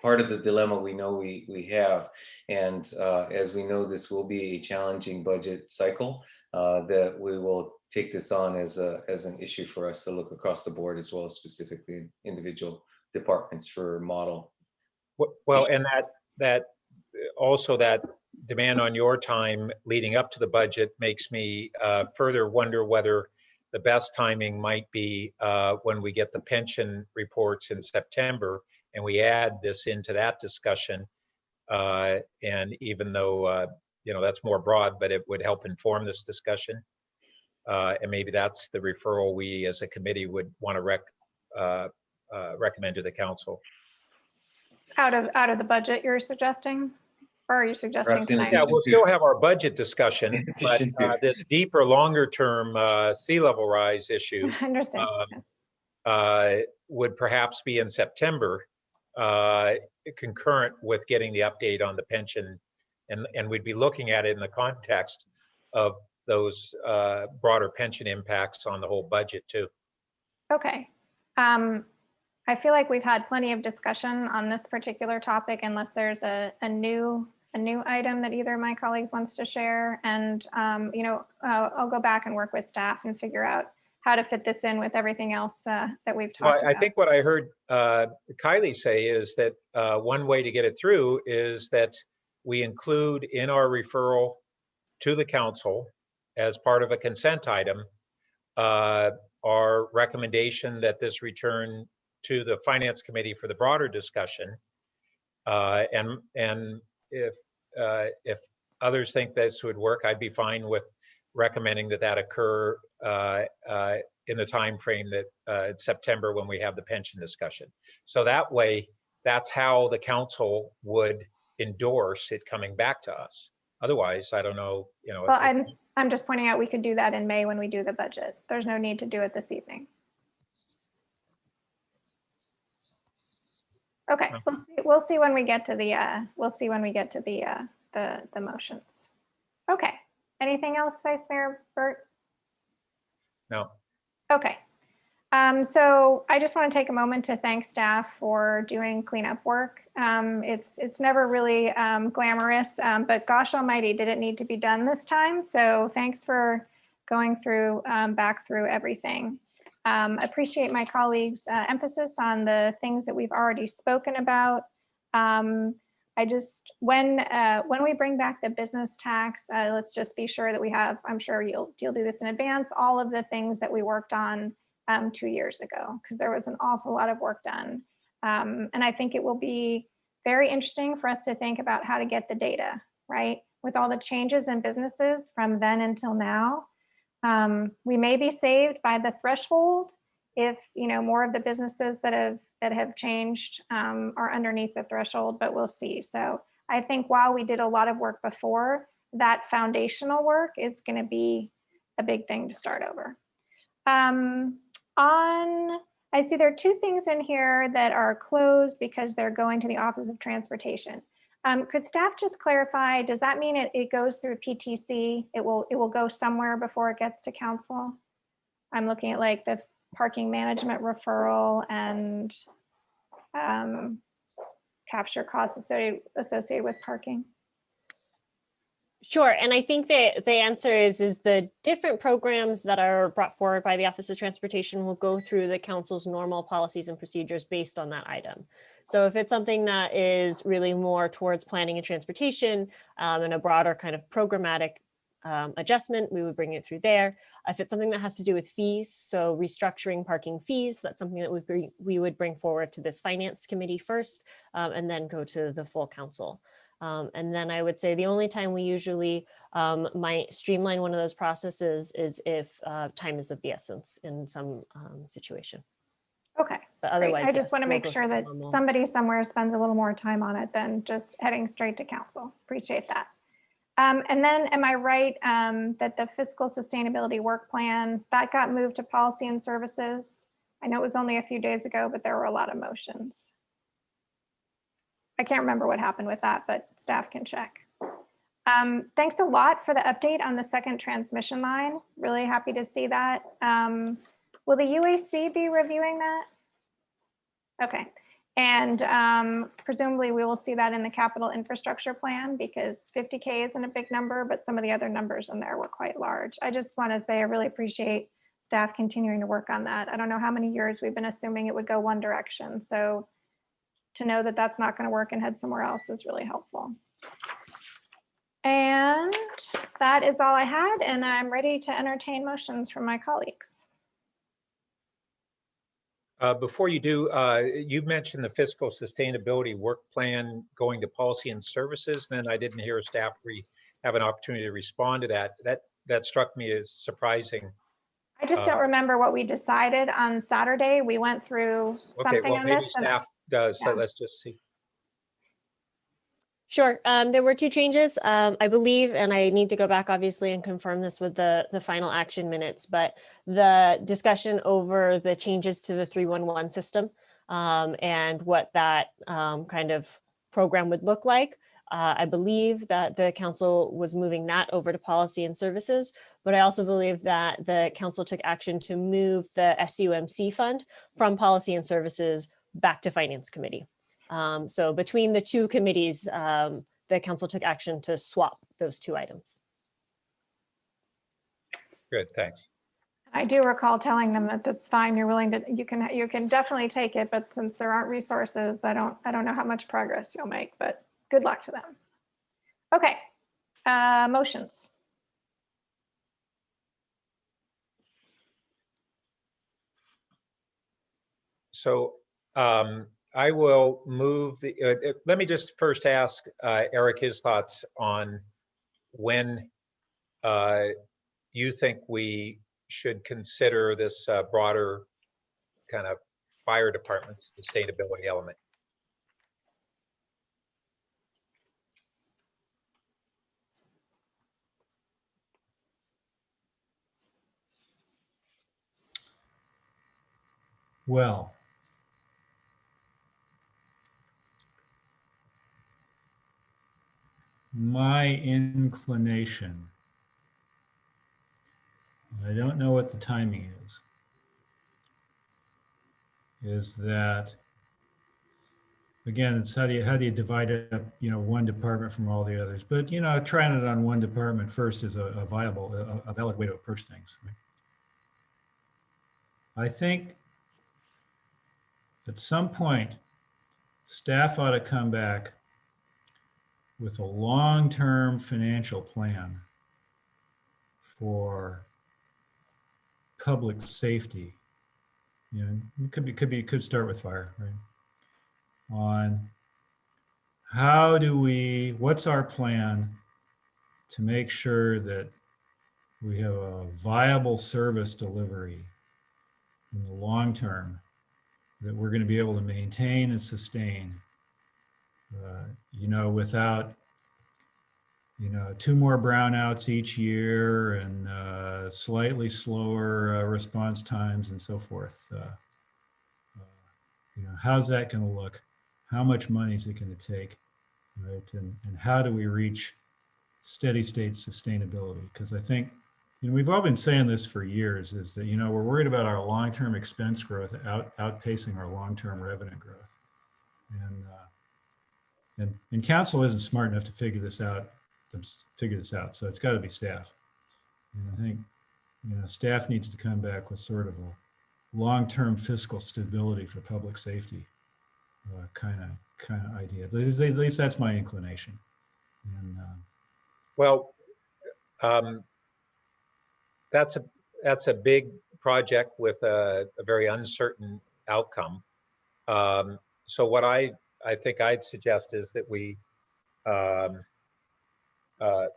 S7: part of the dilemma we know we have. And as we know, this will be a challenging budget cycle, that we will take this on as an issue for us to look across the board, as well as specifically in individual departments for model.
S3: Well, and that also that demand on your time leading up to the budget makes me further wonder whether the best timing might be when we get the pension reports in September and we add this into that discussion. And even though, that's more broad, but it would help inform this discussion. And maybe that's the referral we as a committee would want to recommend to the council.
S1: Out of the budget you're suggesting? Or are you suggesting
S7: Perhaps in
S1: tonight?
S3: Yeah,
S7: addition
S3: we'll
S7: to-
S3: still have our budget discussion,
S7: In
S3: but
S7: addition to-
S3: this deeper, longer term sea level rise issue
S1: I understand.
S3: would perhaps be in September, concurrent with getting the update on the pension. And we'd be looking at it in the context of those broader pension impacts on the whole budget too.
S1: Okay. I feel like we've had plenty of discussion on this particular topic, unless there's a new item that either of my colleagues wants to share. And, I'll go back and work with staff and figure out how to fit this in with everything else that we've talked about.
S3: I think what I heard Kylie say is that one way to get it through is that we include in our referral to the council as part of a consent item our recommendation that this return to the finance committee for the broader discussion. And if others think this would work, I'd be fine with recommending that occur in the time frame that it's September when we have the pension discussion. So that way, that's how the council would endorse it coming back to us. Otherwise, I don't know,
S1: Well, I'm just pointing out we could do that in May when we do the budget. There's no need to do it this evening. Okay, we'll see when we get to the the motions. Okay. Anything else, Vice Mayor Burt?
S3: No.
S1: Okay. So I just want to take a moment to thank staff for doing cleanup work. It's never really glamorous, but gosh almighty, did it need to be done this time? So thanks for going through, back through everything. Appreciate my colleagues' emphasis on the things that we've already spoken about. I just, when we bring back the business tax, let's just be sure that we have, I'm sure you'll do this in advance, all of the things that we worked on 2 years ago, because there was an awful lot of work done. And I think it will be very interesting for us to think about how to get the data, right? With all the changes in businesses from then until now. We may be saved by the threshold if more of the businesses that have changed are underneath the threshold, but we'll see. So I think while we did a lot of work before, that foundational work is going to be a big thing to start over. I see there are 2 things in here that are closed because they're going to the Office of Transportation. Could staff just clarify, does that mean it goes through PTC? It will go somewhere before it gets to council? I'm looking at like the parking management referral and capture costs associated with parking.
S4: Sure, and I think that the answer is the different programs that are brought forward by the Office of Transportation will go through the council's normal policies and procedures based on that item. So if it's something that is really more towards planning and transportation and a broader kind of programmatic adjustment, we would bring it through there. If it's something that has to do with fees, so restructuring parking fees, that's something that we would bring forward to this finance committee first and then go to the full council. And then I would say the only time we usually might streamline one of those processes is if time is of the essence in some situation.
S1: Okay.
S4: But
S1: Great.
S4: otherwise,
S1: I just
S4: yes,
S1: want to
S4: we'll
S1: make
S4: go
S1: sure
S4: through
S1: that
S4: normal.
S1: somebody somewhere spends a little more time on it than just heading straight to council. Appreciate that. And then am I right that the fiscal sustainability work plan, that got moved to policy and services? I know it was only a few days ago, but there were a lot of motions. I can't remember what happened with that, but staff can check. Thanks a lot for the update on the second transmission line. Really happy to see that. Will the UAC be reviewing that? Okay. And presumably we will see that in the capital infrastructure plan because 50K isn't a big number, but some of the other numbers in there were quite large. I just want to say I really appreciate staff continuing to work on that. I don't know how many years we've been assuming it would go one direction. So to know that that's not going to work and head somewhere else is really helpful. And that is all I had, and I'm ready to entertain motions from my colleagues.
S3: Before you do, you mentioned the fiscal sustainability work plan going to policy and services. Then I didn't hear staff have an opportunity to respond to that. That struck me as surprising.
S1: I just don't remember what we decided on Saturday. We went through something
S3: Okay, well,
S1: on
S3: maybe
S1: this.
S3: staff does, so
S1: yeah.
S3: let's just see.
S4: Sure. There were two changes, I believe, and I need to go back obviously and confirm this with the final action minutes, but the discussion over the changes to the 311 system and what that kind of program would look like. I believe that the council was moving that over to policy and services, but I also believe that the council took action to move the SUMC fund from policy and services back to finance committee. So between the two committees, the council took action to swap those two items.
S3: Good, thanks.
S1: I do recall telling them that that's fine. You're willing to, you can definitely take it, but since there aren't resources, I don't know how much progress you'll make, but good luck to them. Okay, motions.
S3: So I will move the, let me just first ask Eric his thoughts on when you think we should consider this broader kind of fire department sustainability element.
S6: Well, my inclination, I don't know what the timing is that, again, it's how do you divide it up, one department from all the others, but, trying it on one department first is a valid way to approach things. Right? I think at some point, staff ought to come back with a long-term financial plan for public safety. It could start with fire, right? On what's our plan to make sure that we have a viable service delivery in the long term that we're going to be able to maintain and sustain, without, two more brownouts each year and slightly slower response times and so forth. How's that going to look? How much money is it going to take, right? And how do we reach steady state sustainability? Because I think, we've all been saying this for years, is that, we're worried about our long-term expense growth outpacing our long-term revenue growth. And council isn't smart enough to figure this out figure this out. So it's got to be staff. And I think, staff needs to come back with sort of a long-term fiscal stability for public safety kind of idea. At least that's my inclination. And
S3: Well, that's a big project with a very uncertain outcome. So what I think I'd suggest is that we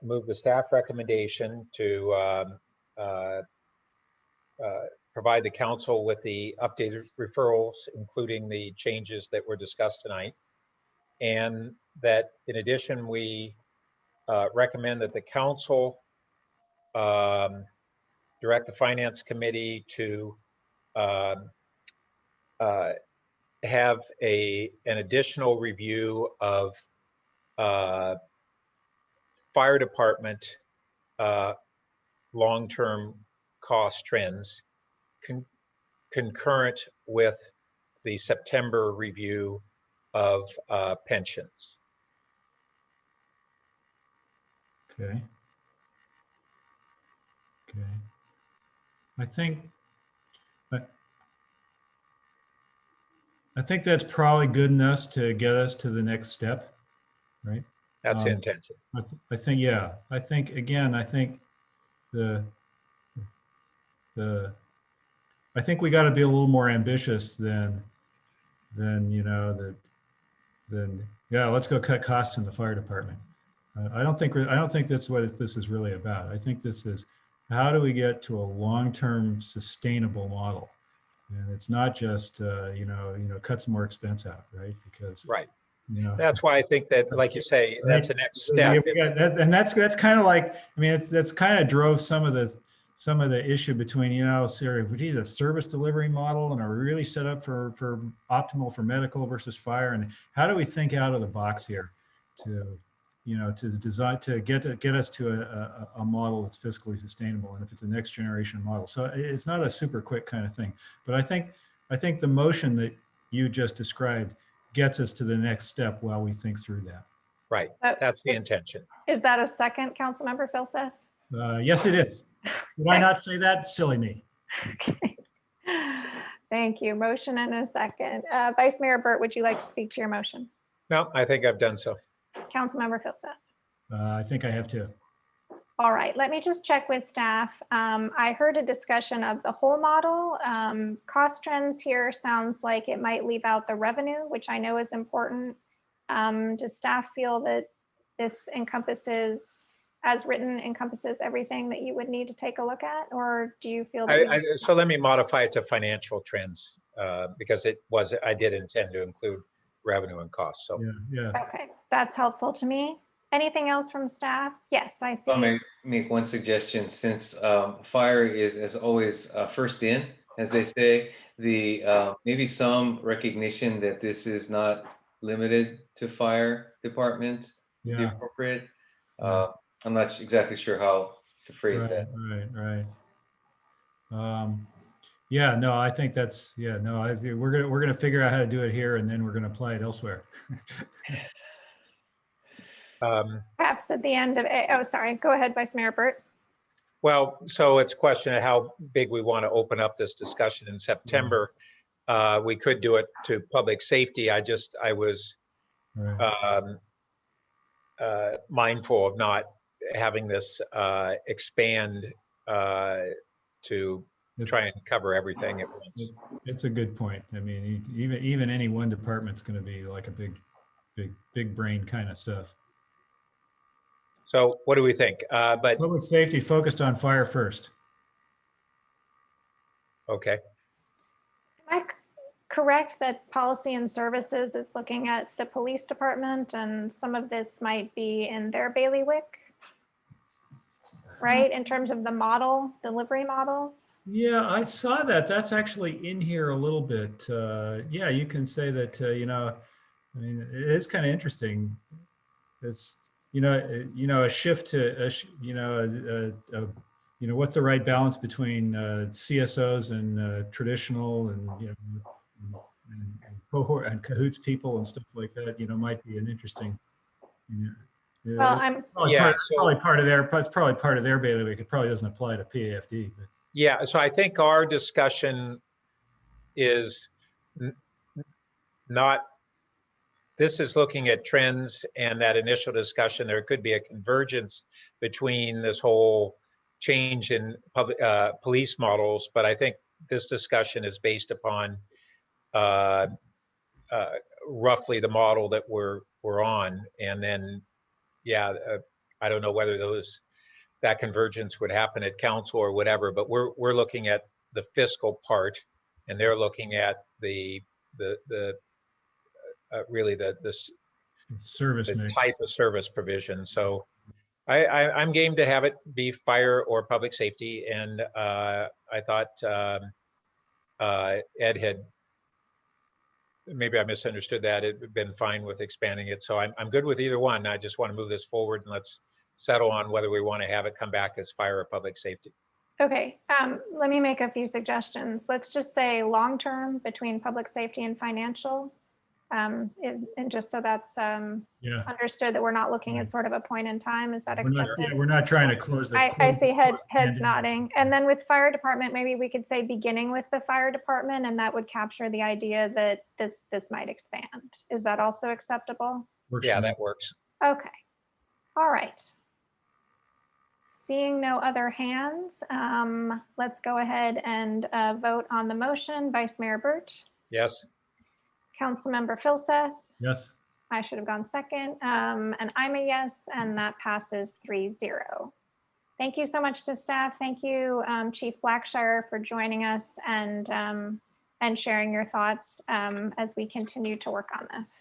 S3: move the staff recommendation to provide the council with the updated referrals, including the changes that were discussed tonight. And that in addition, we recommend that the council direct the finance committee to have an additional review of fire department long-term cost trends concurrent with the September review of pensions.
S6: okay. I think that's probably good enough to get us to the next step, right?
S3: That's the intention.
S6: I think, yeah. I think, again, I think I think we got to be a little more ambitious than yeah, let's go cut costs in the fire department. I don't think that's what this is really about. I think this is, how do we get to a long-term sustainable model? And it's not just cut some more expense out, right? Because
S3: right. That's why I think that, like you say, that's the next step.
S6: And that's kind of like, I mean, that's kind of drove some of the issue between, if we need a service delivery model and are we really set up for optimal for medical versus fire, and how do we think out of the box here to design, to get us to a model that's fiscally sustainable, and if it's a next generation model. So it's not a super quick kind of thing, but I think the motion that you just described gets us to the next step while we think through that.
S3: Right, that's the intention.
S1: Is that a second, Councilmember Filseth?
S6: Yes, it is. Did I not say that? Silly me.
S1: Okay. Thank you. Motion and a second. Vice Mayor Burt, would you like to speak to your motion?
S3: No, I think I've done so.
S1: Councilmember Filseth?
S6: I think I have to.
S1: All right, let me just check with staff. I heard a discussion of the whole model. Cost trends here sounds like it might leave out the revenue, which I know is important. Does staff feel that this encompasses, as written, encompasses everything that you would need to take a look at, or do you feel that?
S3: So let me modify it to financial trends because I did intend to include revenue and costs. So
S6: yeah.
S1: Okay, that's helpful to me. Anything else from staff? Yes, I see.
S7: I may make one suggestion, since fire is, as always, first in, as they say, maybe some recognition that this is not limited to fire department would be
S6: Yeah.
S7: appropriate.
S6: Yeah.
S7: I'm not exactly sure how to phrase that.
S6: Right. Yeah, no, I think that's, yeah, no, we're gonna figure out how to do it here, and then we're gonna apply it elsewhere.
S1: Perhaps at the end of it, oh, sorry, go ahead, Vice Mayor Burt.
S3: Well, so it's a question of how big we want to open up this discussion in September. We could do it to public safety. I was
S6: Right.
S3: mindful of not having this expand to try and cover everything at once.
S6: It's a good point. I mean, even any one department's going to be like a big brain kind of stuff.
S3: So what do we think? But
S6: public safety focused on fire first.
S3: Okay.
S1: Am I correct that policy and services is looking at the police department, and some of this might be in their bailiwick, right? In terms of the model, delivery models?
S6: Yeah, I saw that. That's actually in here a little bit. Yeah, you can say that, I mean, it is kind of interesting. It's, a shift to, what's the right balance between CSOs and traditional and, and cohort and cahoots people and stuff like that, might be an interesting,
S1: Well, I'm,
S3: Yeah,
S6: Probably part of their, it's probably part of their bailiwick. It probably doesn't apply to PAFD. But
S3: yeah, so I think our discussion is not, this is looking at trends and that initial discussion. There could be a convergence between this whole change in public police models, but I think this discussion is based upon uh, roughly the model that we're on, and then yeah, I don't know whether that convergence would happen at council or whatever, but we're looking at the fiscal part, and they're looking at the really the
S6: service mix.
S3: type of service provision. So I'm game to have it be fire or public safety, and I thought Ed had, maybe I misunderstood that. It'd been fine with expanding it. So I'm good with either one. I just want to move this forward, and let's settle on whether we want to have it come back as fire or public safety.
S1: okay, let me make a few suggestions. Let's just say long-term between public safety and financial. And just so that's
S6: Yeah.
S1: understood that we're not looking at sort of a point in time. Is that
S6: We're not,
S1: accepted?
S6: yeah, we're not trying to close the.
S1: I see heads
S6: pandemic.
S1: nodding. And then with fire department, maybe we could say beginning with the fire department, and that would capture the idea that this might expand. Is that also acceptable?
S6: Works
S3: Yeah,
S6: for me.
S3: that works.
S1: Okay. All right. Seeing no other hands, let's go ahead and vote on the motion. Vice Mayor Burt,
S3: Yes.
S1: Councilmember Filseth,
S6: Yes.
S1: I should have gone second, and I'm a yes, and that passes 3-0. Thank you so much to staff. Thank you, Chief Blackshire, for joining us and sharing your thoughts as we continue to work on this.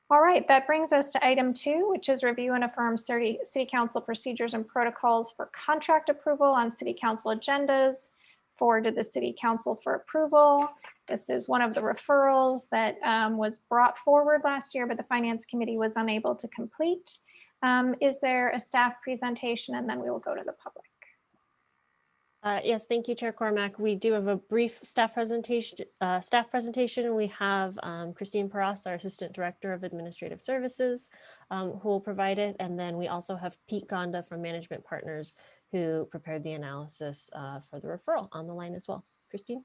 S1: All right, that brings us to item 2, which is review and affirm City Council procedures and protocols for contract approval on City Council agendas forward to the City Council for approval. This is one of the referrals that was brought forward last year, but the Finance Committee was unable to complete. Is there a staff presentation, and then we will go to the public?
S4: Yes, thank you, Chair Cormack. We do have a brief staff presentation. We have Christine Paras, our Assistant Director of Administrative Services, who will provide it. And then we also have Pete Gonda from Management Partners, who prepared the analysis for the referral, on the line as well. Christine?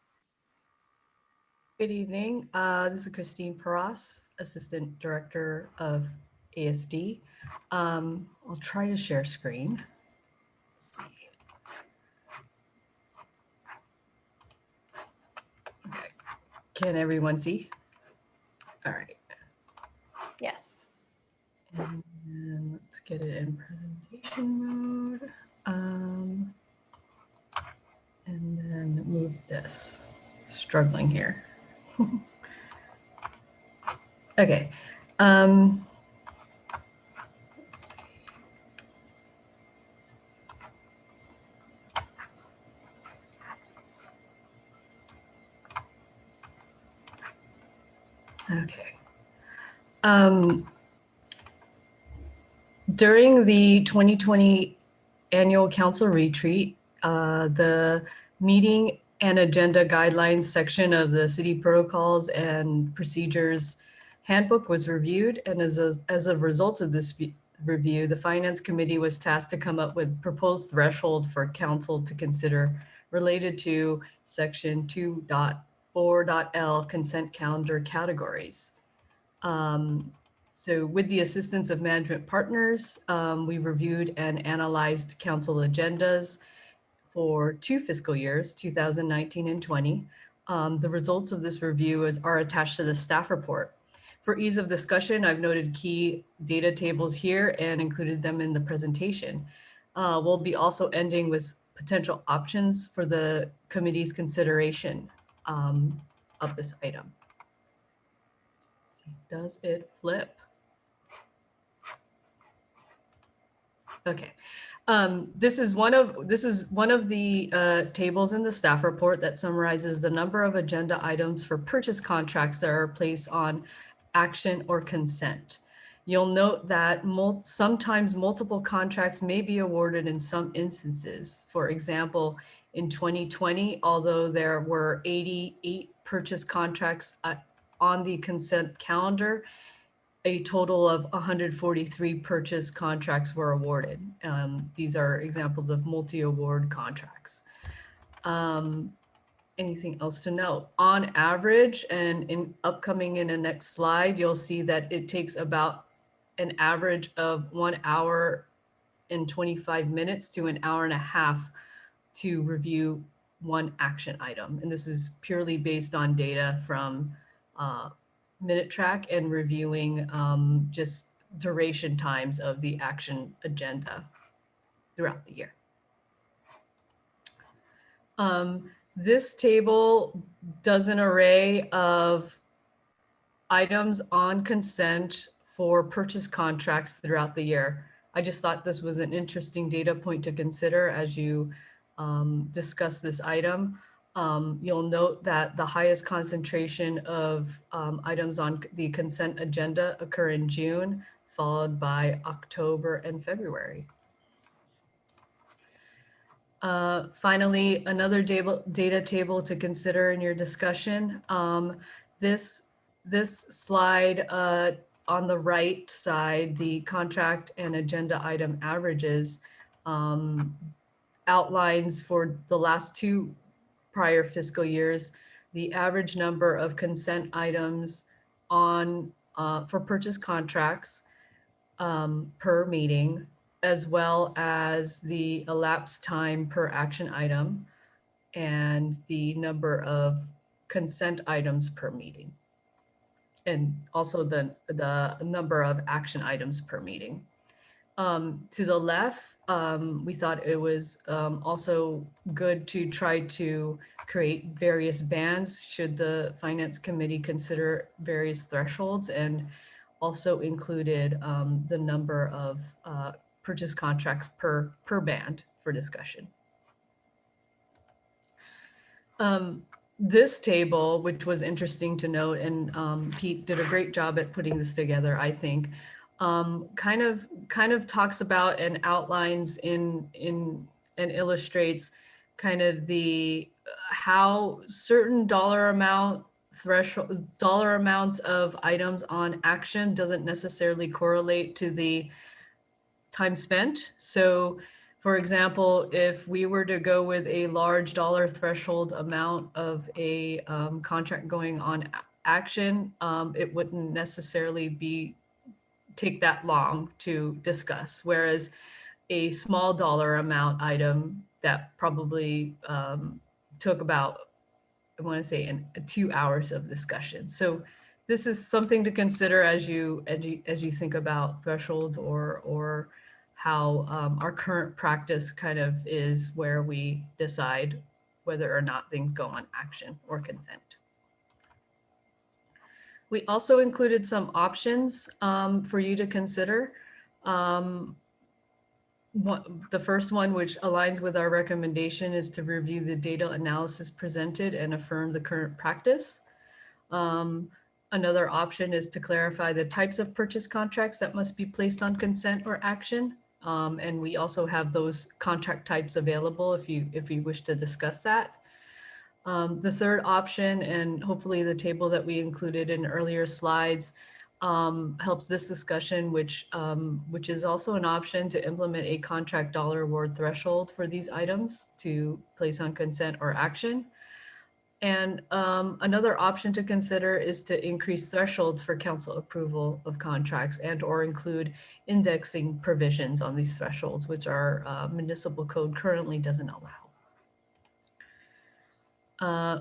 S9: Good evening. This is Christine Paras, Assistant Director of ASD. I'll try to share screen. Let's see. Okay. Can everyone see? All right.
S1: Yes.
S9: And then let's get it in presentation mode. And then move this. Struggling here. Okay. Let's see. Okay. During the 2020 annual council retreat, the meeting and agenda guidelines section of the city protocols and procedures handbook was reviewed. And as a result of this review, the Finance Committee was tasked to come up with proposed threshold for council to consider related to section 2.4.L consent calendar categories. So with the assistance of management partners, we reviewed and analyzed council agendas for 2 fiscal years, 2019 and 20. The results of this review are attached to the staff report. For ease of discussion, I've noted key data tables here and included them in the presentation. We'll be also ending with potential options for the committee's consideration of this item. Let's see, does it flip? Okay. This is one of the tables in the staff report that summarizes the number of agenda items for purchase contracts that are placed on action or consent. You'll note that sometimes multiple contracts may be awarded in some instances. For example, in 2020, although there were 88 purchase contracts on the consent calendar, a total of 143 purchase contracts were awarded. These are examples of multi-award contracts. Anything else to note? On average, and upcoming in the next slide, you'll see that it takes about an average of 1 hour and 25 minutes to an hour and a half to review one action item. And this is purely based on data from Minute Track and reviewing just duration times of the action agenda throughout the year. This table does an array of items on consent for purchase contracts throughout the year. I just thought this was an interesting data point to consider as you discuss this item. You'll note that the highest concentration of items on the consent agenda occur in June, followed by October and February. Finally, another data table to consider in your discussion. This slide on the right side, the contract and agenda item averages, outlines for the last 2 prior fiscal years, the average number of consent items on for purchase contracts per meeting, as well as the elapsed time per action item and the number of consent items per meeting, and also the number of action items per meeting. To the left, we thought it was also good to try to create various bands should the Finance Committee consider various thresholds, and also included the number of purchase contracts per band for discussion. This table, which was interesting to note, and Pete did a great job at putting this together, I think, kind of talks about and outlines and illustrates kind of the how certain dollar amounts of items on action doesn't necessarily correlate to the time spent. So for example, if we were to go with a large dollar threshold amount of a contract going on action, it wouldn't necessarily take that long to discuss. Whereas a small dollar amount item that probably took about, I want to say, 2 hours of discussion. So this is something to consider as you think about thresholds or how our current practice kind of is where we decide whether or not things go on action or consent. We also included some options for you to consider. The first one, which aligns with our recommendation, is to review the data analysis presented and affirm the current practice. Another option is to clarify the types of purchase contracts that must be placed on consent or action. And we also have those contract types available if you wish to discuss that. The third option, and hopefully the table that we included in earlier slides, helps this discussion, which is also an option to implement a contract dollar award threshold for these items to place on consent or action. And another option to consider is to increase thresholds for council approval of contracts and or include indexing provisions on these thresholds, which our municipal code currently doesn't allow.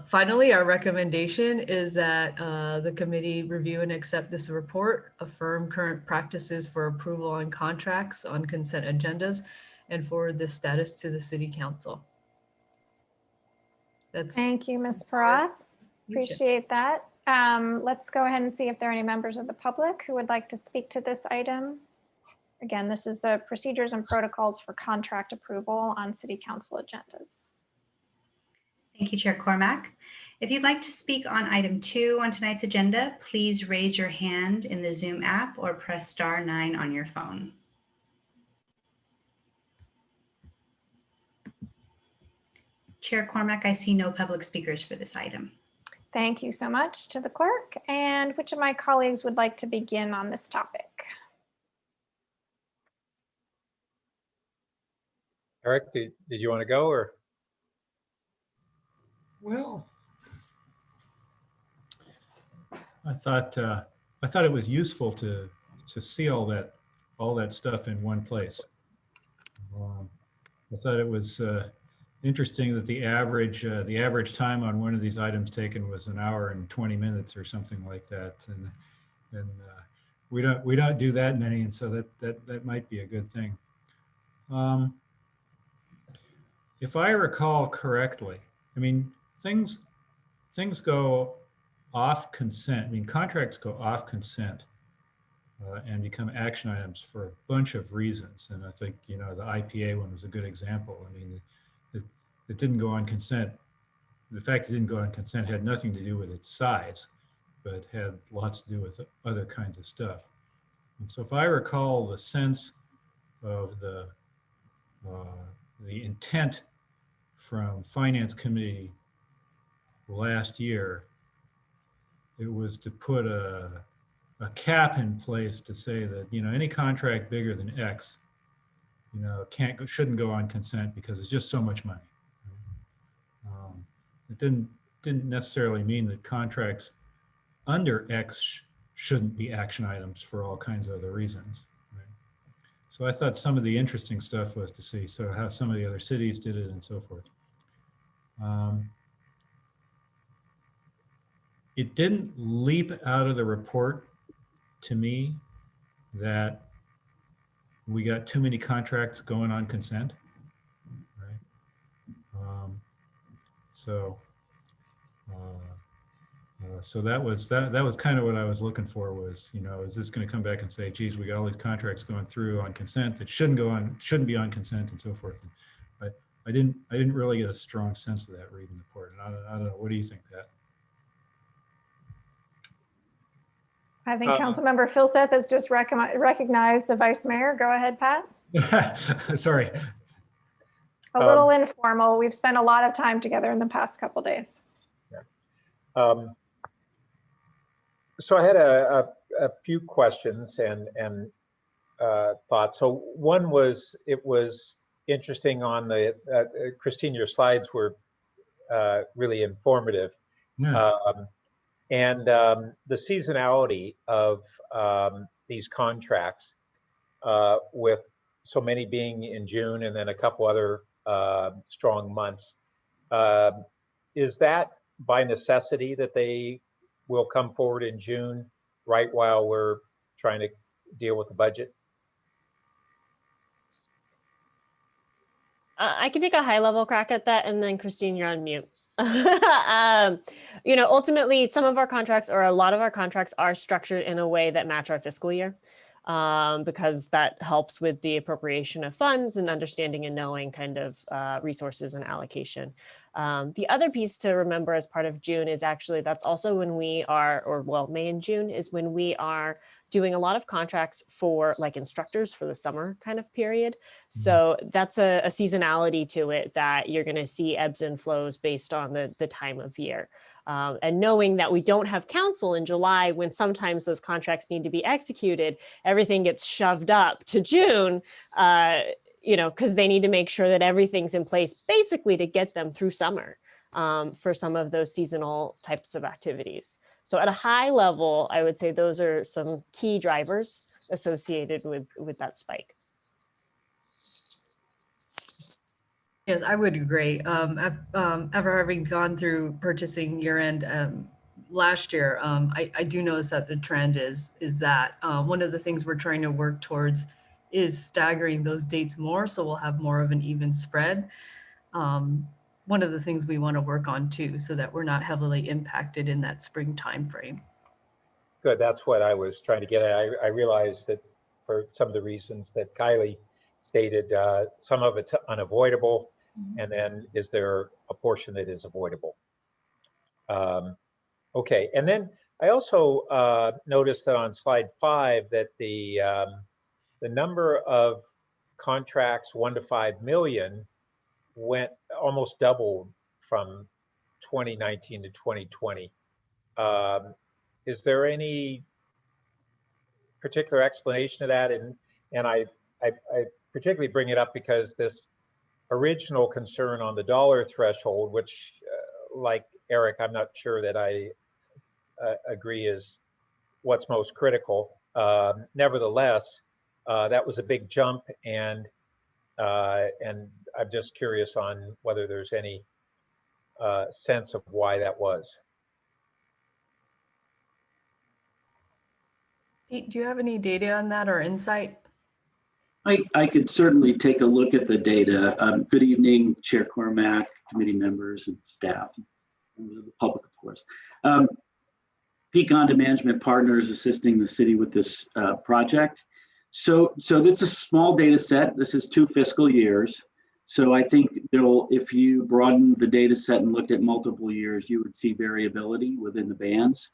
S9: Finally, our recommendation is that the committee review and accept this report, affirm current practices for approval on contracts on consent agendas, and forward this status to the City Council.
S1: Thank you, Ms. Paras. Appreciate that. Let's go ahead and see if there are any members of the public who would like to speak to this item. Again, this is the procedures and protocols for contract approval on City Council agendas.
S2: Thank you, Chair Cormack. If you'd like to speak on item 2 on tonight's agenda, please raise your hand in the Zoom app or press *9 on your phone. Chair Cormack, I see no public speakers for this item.
S1: Thank you so much to the clerk. And which of my colleagues would like to begin on this topic?
S3: Eric, did you want to go or?
S6: Well, I thought it was useful to see all that stuff in one place. I thought it was interesting that the average time on one of these items taken was 1 hour and 20 minutes or something like that, and we don't do that many, and so that might be a good thing. If I recall correctly, I mean things go off consent. I mean contracts go off consent and become action items for a bunch of reasons. And I think, the IPA one was a good example. I mean, it didn't go on consent. The fact it didn't go on consent had nothing to do with its size, but had lots to do with other kinds of stuff. And so if I recall the sense of the intent from Finance Committee last year, it was to put a cap in place to say that any contract bigger than X shouldn't go on consent because it's just so much money. It didn't necessarily mean that contracts under X shouldn't be action items for all kinds of other reasons. Right? So I thought some of the interesting stuff was to see how some of the other cities did it and so forth. It didn't leap out of the report to me that we got too many contracts going on consent, right? So that was kind of what I was looking for was, is this going to come back and say, geez, we got all these contracts going through on consent that shouldn't be on consent and so forth. But I didn't really get a strong sense of that reading the report. And I don't know. What do you think, Pat?
S1: I think Councilmember Philseth has just recognized the Vice Mayor. Go ahead, Pat.
S6: Sorry.
S1: A little informal. We've spent a lot of time together in the past couple days.
S3: Yeah. So I had a few questions and thoughts. So one was, it was interesting on the, Christine, your slides were really informative.
S6: Yeah.
S3: And the seasonality of these contracts with so many being in June and then a couple other strong months. Is that by necessity that they will come forward in June, right while we're trying to deal with the budget?
S4: I can take a high level crack at that, and then Christine, you're on mute. Ultimately, some of our contracts or a lot of our contracts are structured in a way that match our fiscal year, because that helps with the appropriation of funds and understanding and knowing kind of resources and allocation. The other piece to remember as part of June is actually that's also when we are, May and June is when we are doing a lot of contracts for like instructors for the summer kind of period. So that's a seasonality to it that you're going to see ebbs and flows based on the time of year. And knowing that we don't have council in July when sometimes those contracts need to be executed, everything gets shoved up to June, because they need to make sure that everything's in place basically to get them through summer for some of those seasonal types of activities. So at a high level, I would say those are some key drivers associated with that spike.
S9: Yes, I would agree. After having gone through purchasing year-end last year, I do notice that the trend is that one of the things we're trying to work towards is staggering those dates more, so we'll have more of an even spread. One of the things we want to work on too, so that we're not heavily impacted in that spring timeframe.
S3: Good, that's what I was trying to get at. I realized that for some of the reasons that Kylie stated, some of it's unavoidable, and then is there a portion that is avoidable? Okay, and then I also noticed that on slide 5 that the number of contracts 1 to 5 million went almost doubled from 2019 to 2020. Is there any particular explanation of that? And I particularly bring it up because this original concern on the dollar threshold, which like Eric, I'm not sure that I agree is what's most critical. Nevertheless, that was a big jump, and I'm just curious on whether there's any sense of why that was.
S9: Pete, do you have any data on that or insight?
S10: I could certainly take a look at the data. Good evening, Chair Cormack, committee members and staff, and the public, of course. Peak On Management Partners assisting the city with this project. So that's a small data set. This is 2 fiscal years. So I think if you broaden the data set and looked at multiple years, you would see variability within the bands.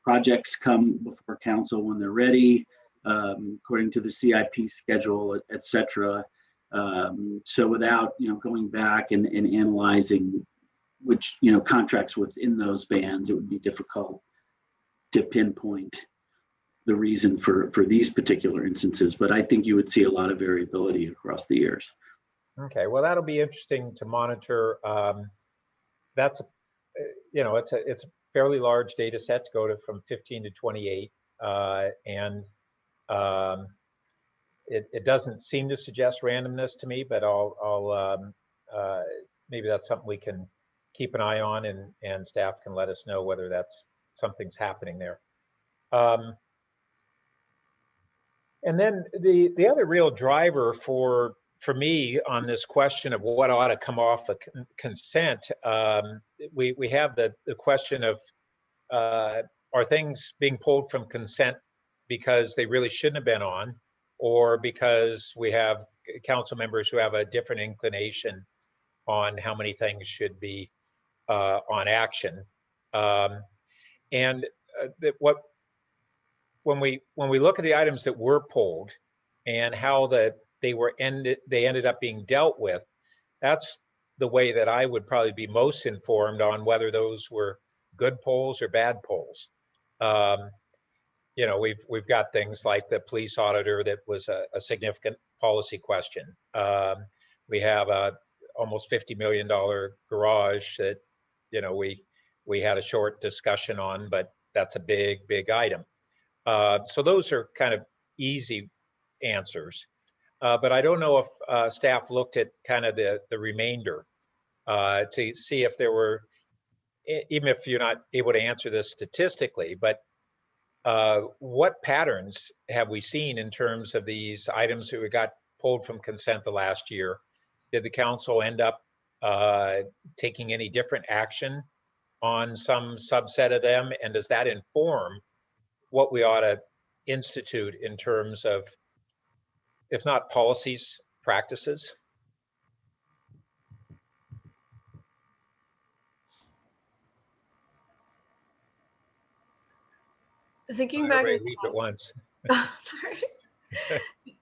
S10: Projects come before council when they're ready, according to the CIP schedule, et cetera. So without going back and analyzing which contracts within those bands, it would be difficult to pinpoint the reason for these particular instances. But I think you would see a lot of variability across the years.
S3: Okay, well, that'll be interesting to monitor. That's it's a fairly large data set to go from 15 to 28, and it doesn't seem to suggest randomness to me, but I'll maybe that's something we can keep an eye on, and staff can let us know whether that's something's happening there. And then the other real driver for me on this question of what ought to come off the consent, we have the question of are things being pulled from consent because they really shouldn't have been on, or because we have council members who have a different inclination on how many things should be on action. And when we look at the items that were pulled and how they ended up being dealt with, that's the way that I would probably be most informed on whether those were good polls or bad polls. We've got things like the police auditor that was a significant policy question. We have a almost $50 million garage that we had a short discussion on, but that's a big item. So those are kind of easy answers. But I don't know if staff looked at kind of the remainder to see if there were, even if you're not able to answer this statistically, but what patterns have we seen in terms of these items that we got pulled from consent the last year? Did the council end up taking any different action on some subset of them? And does that inform what we ought to institute in terms of, if not policies, practices?
S9: Thinking back,
S3: at once.
S9: sorry.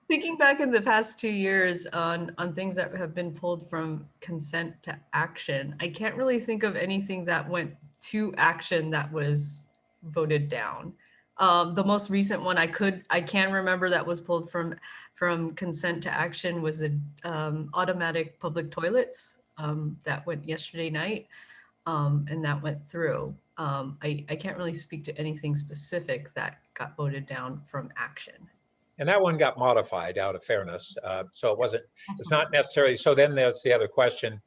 S9: Thinking back in the past 2 years on things that have been pulled from consent to action, I can't really think of anything that went to action that was voted down. The most recent one I can remember that was pulled from consent to action was the automatic public toilets that went yesterday night, and that went through. I can't really speak to anything specific that got voted down from action.
S3: And that one got modified out of fairness. So it's not necessarily, so then there's the other question.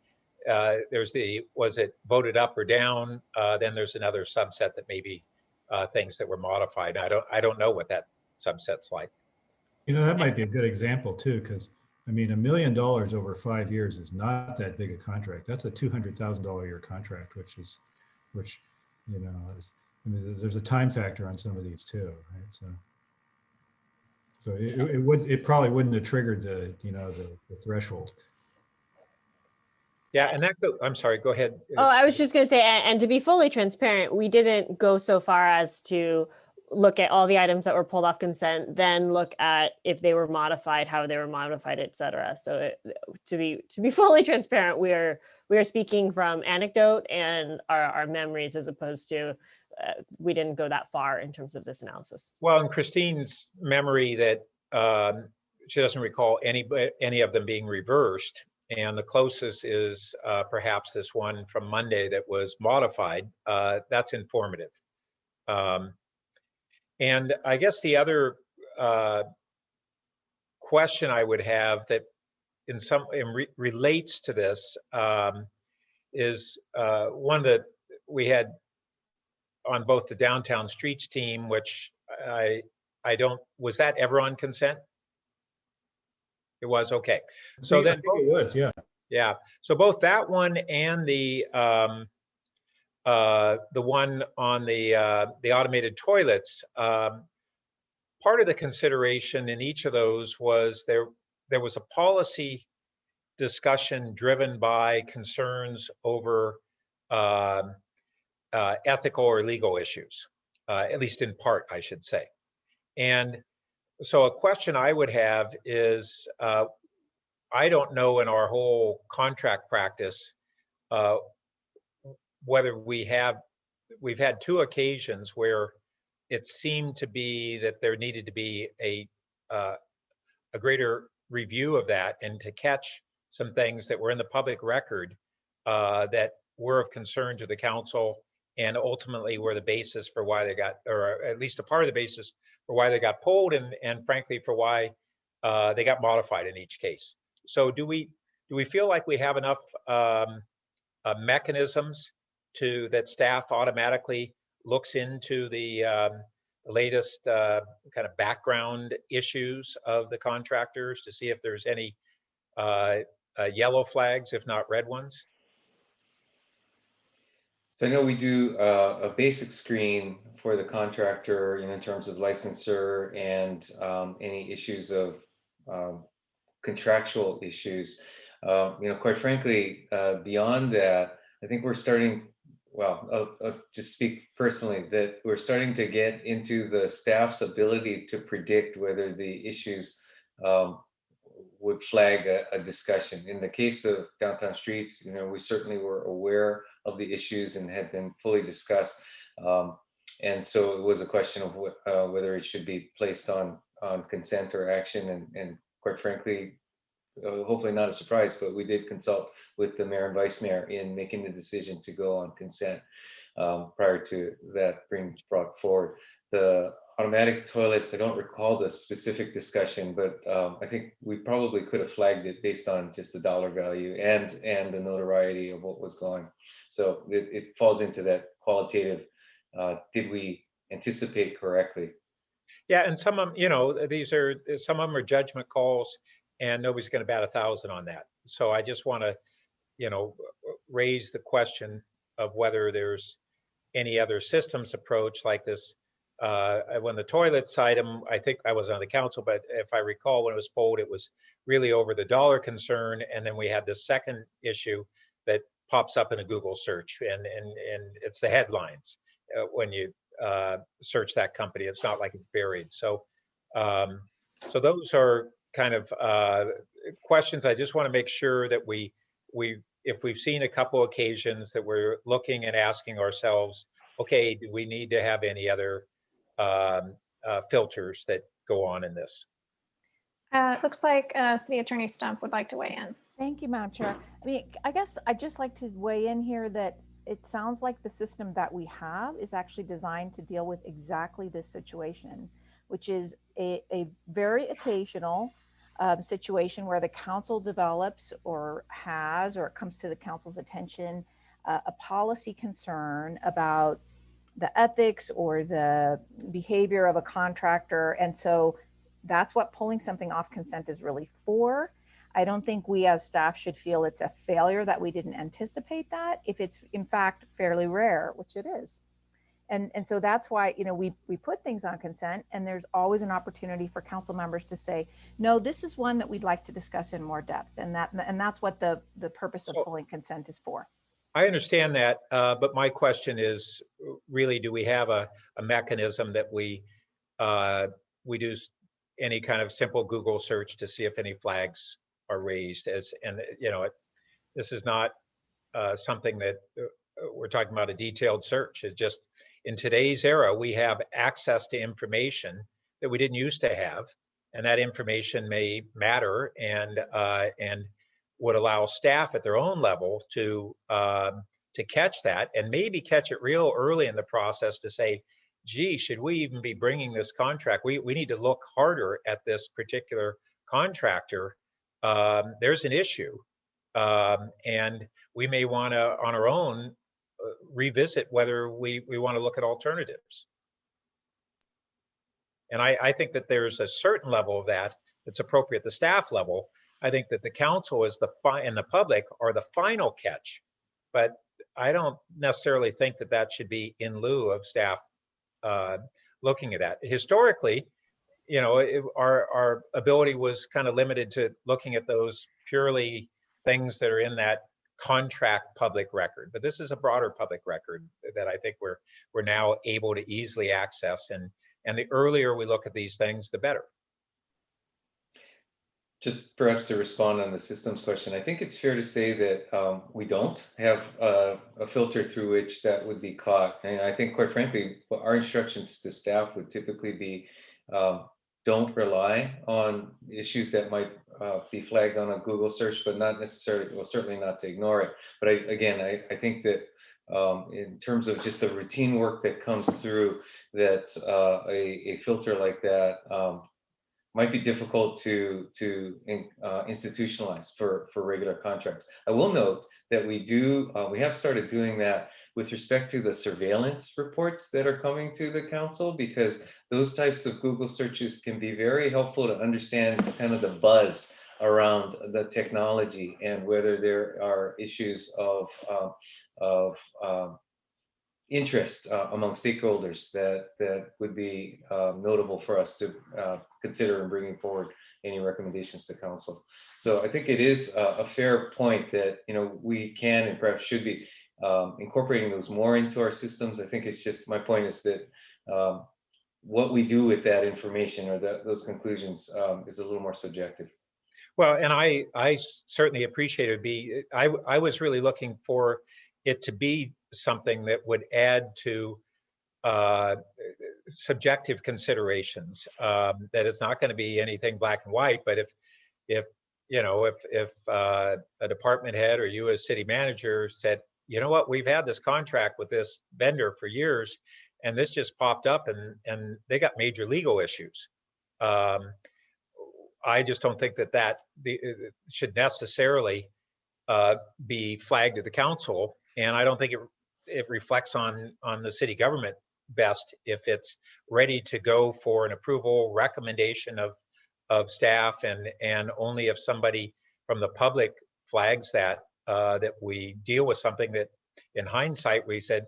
S3: Was it voted up or down? Then there's another subset that maybe things that were modified. I don't know what that subset's like.
S6: That might be a good example too, because I mean, $1 million over 5 years is not that big a contract. That's a $200,000 a year contract, which there's a time factor on some of these too, right? So it probably wouldn't have triggered the threshold.
S3: Yeah, and I'm sorry, go ahead.
S4: Oh, I was just going to say, and to be fully transparent, we didn't go so far as to look at all the items that were pulled off consent, then look at if they were modified, how they were modified, et cetera. So to be fully transparent, we are speaking from anecdote and our memories, as opposed to we didn't go that far in terms of this analysis.
S3: Well, in Christine's memory that she doesn't recall any of them being reversed. And the closest is perhaps this one from Monday that was modified. That's informative. And I guess the other question I would have that relates to this is one that we had on both the downtown streets team, which was that ever on consent? It was, okay. So then
S6: I think it was, yeah.
S3: Yeah, so both that one and the one on the automated toilets, part of the consideration in each of those was there was a policy discussion driven by concerns over ethical or legal issues, at least in part, I should say. And so a question I would have is, I don't know in our whole contract practice whether we've had two occasions where it seemed to be that there needed to be a greater review of that and to catch some things that were in the public record that were of concern to the council and ultimately were the basis for why they got, or at least a part of the basis for why they got pulled and frankly for why they got modified in each case. So do we feel like we have enough mechanisms that staff automatically looks into the latest kind of background issues of the contractors to see if there's any yellow flags, if not red ones?
S7: So I know we do a basic screen for the contractor, in terms of licensure and any issues of contractual issues. Quite frankly, beyond that, I think we're starting, well, I'll just speak personally, that we're starting to get into the staff's ability to predict whether the issues would flag a discussion. In the case of downtown streets, we certainly were aware of the issues and had been fully discussed. And so it was a question of whether it should be placed on consent or action. And quite frankly, hopefully not a surprise, but we did consult with the mayor and vice mayor in making the decision to go on consent prior to that being brought forward. The automatic toilets, I don't recall the specific discussion, but I think we probably could have flagged it based on just the dollar value and the notoriety of what was going. So it falls into that qualitative, did we anticipate correctly?
S3: Yeah, and some of them, some of them are judgment calls and nobody's going to bat 1,000 on that. So I just want to, raise the question of whether there's any other systems approach like this. When the toilets item, I think I was on the council, but if I recall when it was polled, it was really over the dollar concern. And then we had the second issue that pops up in a Google search and it's the headlines when you search that company. It's not like it's buried. So, so those are kind of questions. I just want to make sure that if we've seen a couple occasions that we're looking and asking ourselves, okay, do we need to have any other filters that go on in this?
S1: It looks like City Attorney Stumpf would like to weigh in.
S11: Thank you, Madam Chair. I mean, I guess I'd just like to weigh in here that it sounds like the system that we have is actually designed to deal with exactly this situation, which is a very occasional situation where the council develops or it comes to the council's attention a policy concern about the ethics or the behavior of a contractor. And so that's what pulling something off consent is really for. I don't think we as staff should feel it's a failure that we didn't anticipate that if it's in fact fairly rare, which it is. And so that's why, we put things on consent, and there's always an opportunity for council members to say, no, this is one that we'd like to discuss in more depth. And that's what the purpose of pulling consent is for.
S3: I understand that, but my question is really, do we have a mechanism that we do any kind of simple Google search to see if any flags are raised this is not something that we're talking about a detailed search. It's just in today's era, we have access to information that we didn't used to have, and that information may matter and would allow staff at their own level to catch that and maybe catch it real early in the process to say, gee, should we even be bringing this contract? We need to look harder at this particular contractor. There's an issue, and we may want to, on our own, revisit whether we want to look at alternatives. And I think that there's a certain level of that that's appropriate at the staff level. I think that the council is and the public are the final catch, but I don't necessarily think that that should be in lieu of staff looking at that. Historically, our ability was kind of limited to looking at those purely things that are in that contract public record. But this is a broader public record that I think we're now able to easily access. And the earlier we look at these things, the better.
S7: Just perhaps to respond on the systems question, I think it's fair to say that we don't have a filter through which that would be caught. And I think, quite frankly, our instructions to staff would typically be don't rely on issues that might be flagged on a Google search, but not necessarily, well, certainly not to ignore it. But I think that in terms of just the routine work that comes through, that a filter like that might be difficult to institutionalize for regular contracts. I will note that we have started doing that with respect to the surveillance reports that are coming to the council, because those types of Google searches can be very helpful to understand kind of the buzz around the technology and whether there are issues of interest among stakeholders that would be notable for us to consider in bringing forward any recommendations to council. So I think it is a fair point that we can and perhaps should be incorporating those more into our systems. I think it's just, my point is that what we do with that information or those conclusions is a little more subjective.
S3: Well, and I certainly appreciate it. I was really looking for it to be something that would add to subjective considerations. That it's not going to be anything black and white, but if a department head or you as city manager said, you know what, we've had this contract with this vendor for years, and this just popped up and they got major legal issues. I just don't think that should necessarily be flagged to the council, and I don't think it reflects on the city government best if it's ready to go for an approval recommendation of staff, and only if somebody from the public flags that we deal with something that in hindsight we said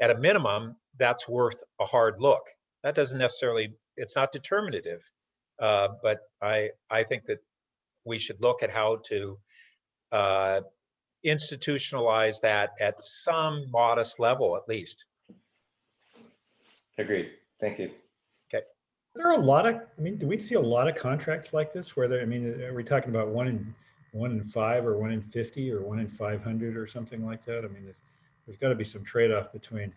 S3: at a minimum that's worth a hard look. That doesn't necessarily, it's not determinative, but I think that we should look at how to institutionalize that at some modest level at least.
S7: Agreed. Thank you.
S3: Okay.
S6: There are a lot of, do we see a lot of contracts like this where are we talking about one in 5 or 1 in 50 or 1 in 500 or something like that? There's got to be some trade-off between,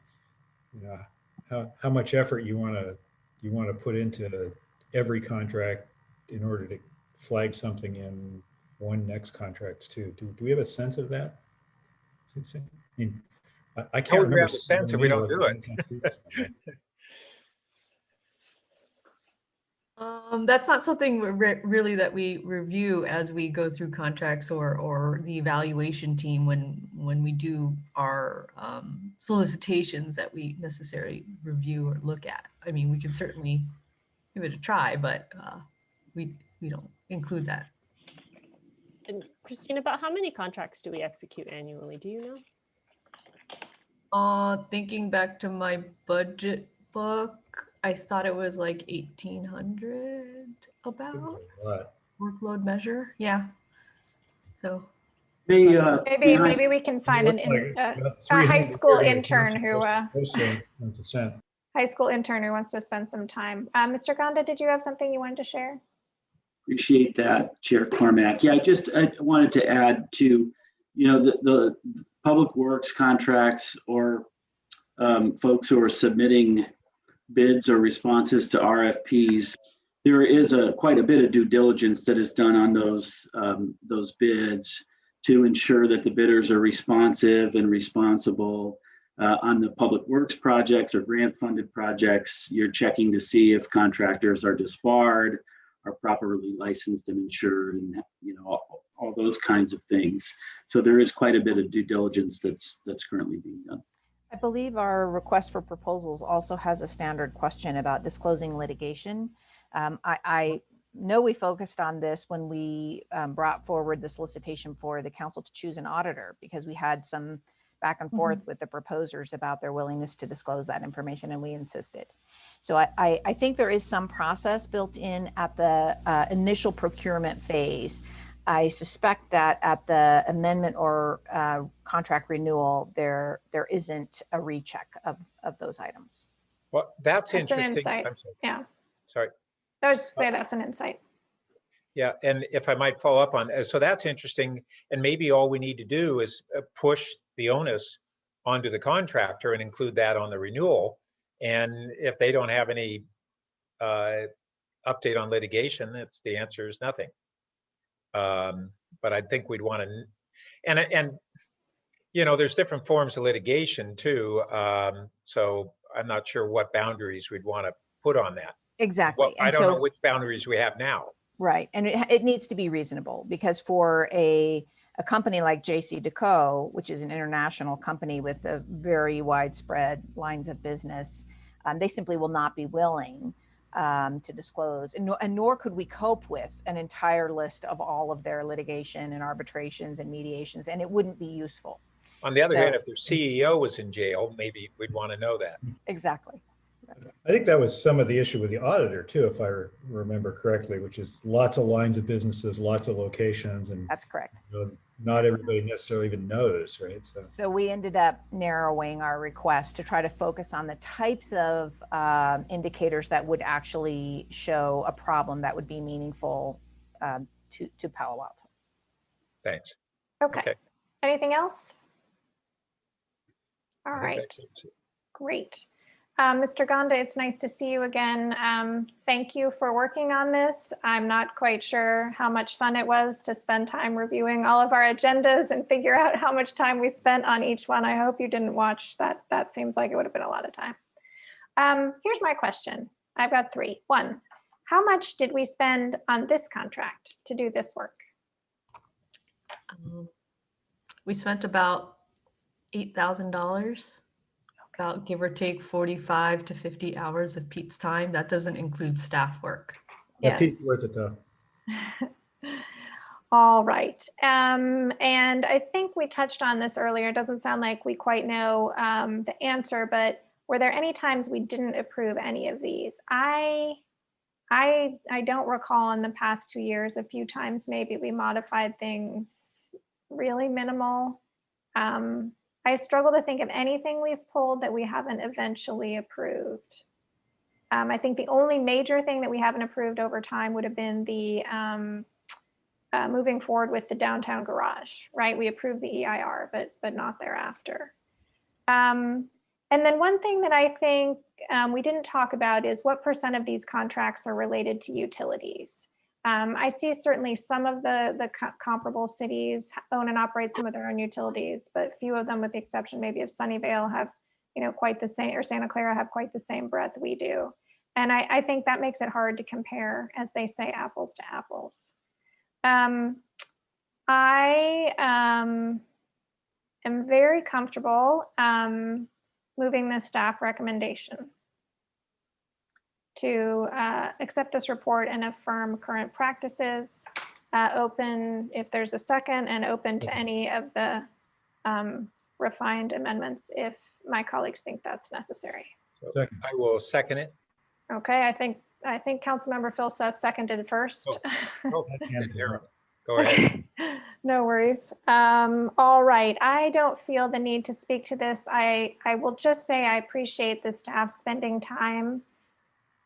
S6: how much effort you want to put into every contract in order to flag something in one next contracts too. Do we have a sense of that? I can't remember.
S3: We have a sense if we don't do it.
S9: That's not something really that we review as we go through contracts or the evaluation team when we do our solicitations that we necessarily review or look at. We can certainly give it a try, but we don't include that.
S4: And Christine, about how many contracts do we execute annually? Do you know?
S9: Thinking back to my budget book, I thought it was like 1,800 about workload measure. Yeah. So
S1: maybe we can find a high school intern who wants to spend some time. Mr. Gonda, did you have something you wanted to share?
S10: Appreciate that, Chair Cormack. Yeah, I wanted to add to, the public works contracts or folks who are submitting bids or responses to RFPs, there is quite a bit of due diligence that is done on those bids to ensure that the bidders are responsive and responsible. On the public works projects or grant funded projects, you're checking to see if contractors are disbarred, are properly licensed and insured, and all those kinds of things. So there is quite a bit of due diligence that's currently being done.
S11: I believe our request for proposals also has a standard question about disclosing litigation. I know we focused on this when we brought forward the solicitation for the council to choose an auditor, because we had some back and forth with the proposers about their willingness to disclose that information, and we insisted. So I think there is some process built in at the initial procurement phase. I suspect that at the amendment or contract renewal, there isn't a recheck of those items.
S3: Well, that's
S1: An
S3: interesting.
S1: insight.
S3: I'm sorry.
S1: Yeah,
S3: Sorry.
S1: I was just say that's an insight.
S3: Yeah, and if I might follow up on, so that's interesting. And maybe all we need to do is push the onus onto the contractor and include that on the renewal. And if they don't have any update on litigation, the answer is nothing. But I think we'd want to, and there's different forms of litigation too. So I'm not sure what boundaries we'd want to put on that.
S11: Exactly.
S3: Well, I don't know which boundaries we have now.
S11: Right. And it needs to be reasonable, because for a company like JCDecaux, which is an international company with a very widespread lines of business, they simply will not be willing to disclose, and nor could we cope with an entire list of all of their litigation and arbitrations and mediations, and it wouldn't be useful.
S3: On the other hand, if their CEO was in jail, maybe we'd want to know that.
S11: Exactly.
S6: I think that was some of the issue with the auditor too, if I remember correctly, which is lots of lines of businesses, lots of locations, and
S11: that's correct.
S6: Not everybody necessarily even knows, right?
S11: So we ended up narrowing our request to try to focus on the types of indicators that would actually show a problem that would be meaningful to Palo Alto.
S3: Thanks.
S1: Okay. Anything else? All right. Great. Mr. Gonda, it's nice to see you again. Thank you for working on this. I'm not quite sure how much fun it was to spend time reviewing all of our agendas and figure out how much time we spent on each one. I hope you didn't watch that. That seems like it would have been a lot of time. Here's my question. I've got three. One, how much did we spend on this contract to do this work?
S9: We spent about $8,000. About give or take 45 to 50 hours of Pete's time. That doesn't include staff work.
S6: Yeah, Pete's worth it though.
S1: All right. And I think we touched on this earlier. It doesn't sound like we quite know the answer, but were there any times we didn't approve any of these? I don't recall in the past 2 years, a few times maybe we modified things, really minimal. I struggle to think of anything we've pulled that we haven't eventually approved. I think the only major thing that we haven't approved over time would have been the moving forward with the downtown garage, right? We approved the EIR, but not thereafter. And then one thing that I think we didn't talk about is what % of these contracts are related to utilities. I see certainly some of the comparable cities own and operate some of their own utilities, but few of them, with the exception maybe of Sunnyvale, have quite the same, or Santa Clara have quite the same breadth we do. And I think that makes it hard to compare, as they say, apples to apples. I am very comfortable moving the staff recommendation to accept this report and affirm current practices, open if there's a second, and open to any of the refined amendments if my colleagues think that's necessary.
S3: So I will second it.
S1: Okay, I think Councilmember Phil Suss seconded first.
S3: Go ahead.
S1: No worries. All right, I don't feel the need to speak to this. I will just say I appreciate the staff spending time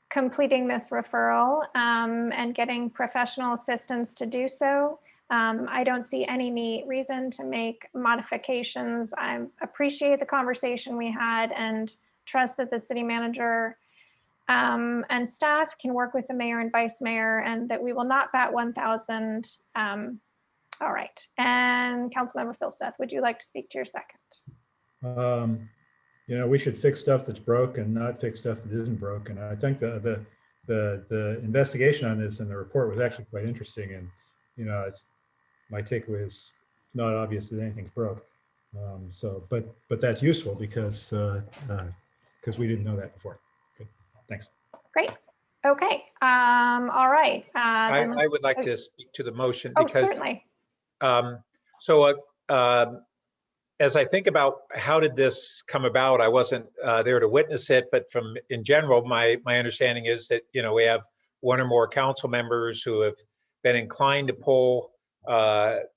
S1: completing this referral and getting professional assistance to do so. I don't see any reason to make modifications. I appreciate the conversation we had and trust that the city manager and staff can work with the mayor and vice mayor, and that we will not bat 1,000. All right, and Councilmember Philseth, would you like to speak to your second?
S6: You know, we should fix stuff that's broken, not fix stuff that isn't broken. I think the investigation on this and the report was actually quite interesting, and you know, my takeaway is not obvious that anything's broke. But that's useful because we didn't know that before. Good. Thanks.
S1: Great. Okay. All right.
S3: I would like to speak to the motion
S1: Oh,
S3: because
S1: certainly.
S3: As I think about how did this come about, I wasn't there to witness it, but in general, my understanding is that, you know, we have one or more council members who have been inclined to pull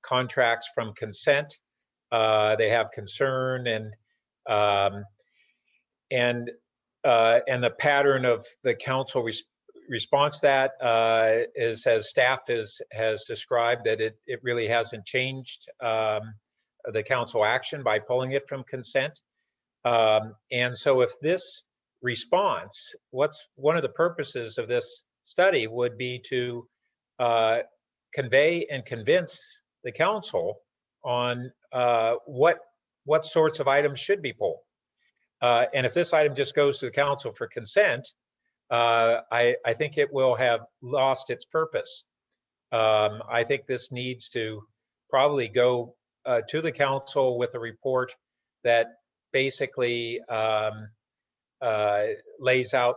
S3: contracts from consent. They have concern, and the pattern of the council response to that is, as staff has described, that it really hasn't changed the council action by pulling it from consent. And so if this response, one of the purposes of this study would be to convey and convince the council on what sorts of items should be pulled. And if this item just goes to the council for consent, I think it will have lost its purpose. I think this needs to probably go to the council with a report that basically lays out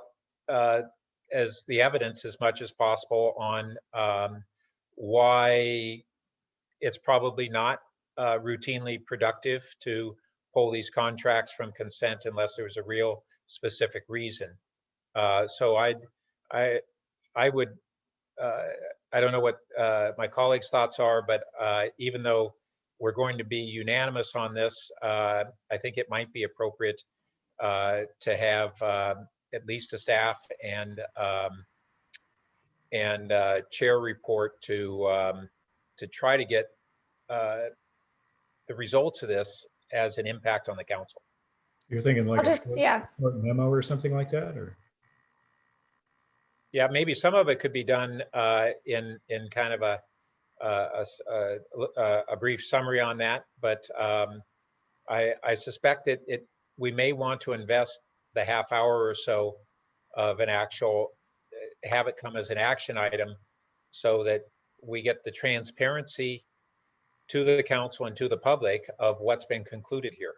S3: as the evidence as much as possible on why it's probably not routinely productive to pull these contracts from consent unless there's a real specific reason. So I would, I don't know what my colleagues' thoughts are, but even though we're going to be unanimous on this, I think it might be appropriate to have at least a staff and chair report to try to get the results of this as an impact on the council.
S6: You're thinking like a
S1: short
S6: memo or something like that, or?
S3: Yeah, maybe some of it could be done in kind of a brief summary on that, but I suspect we may want to invest the half hour or so of an actual, have it come as an action item so that we get the transparency to the council and to the public of what's been concluded here.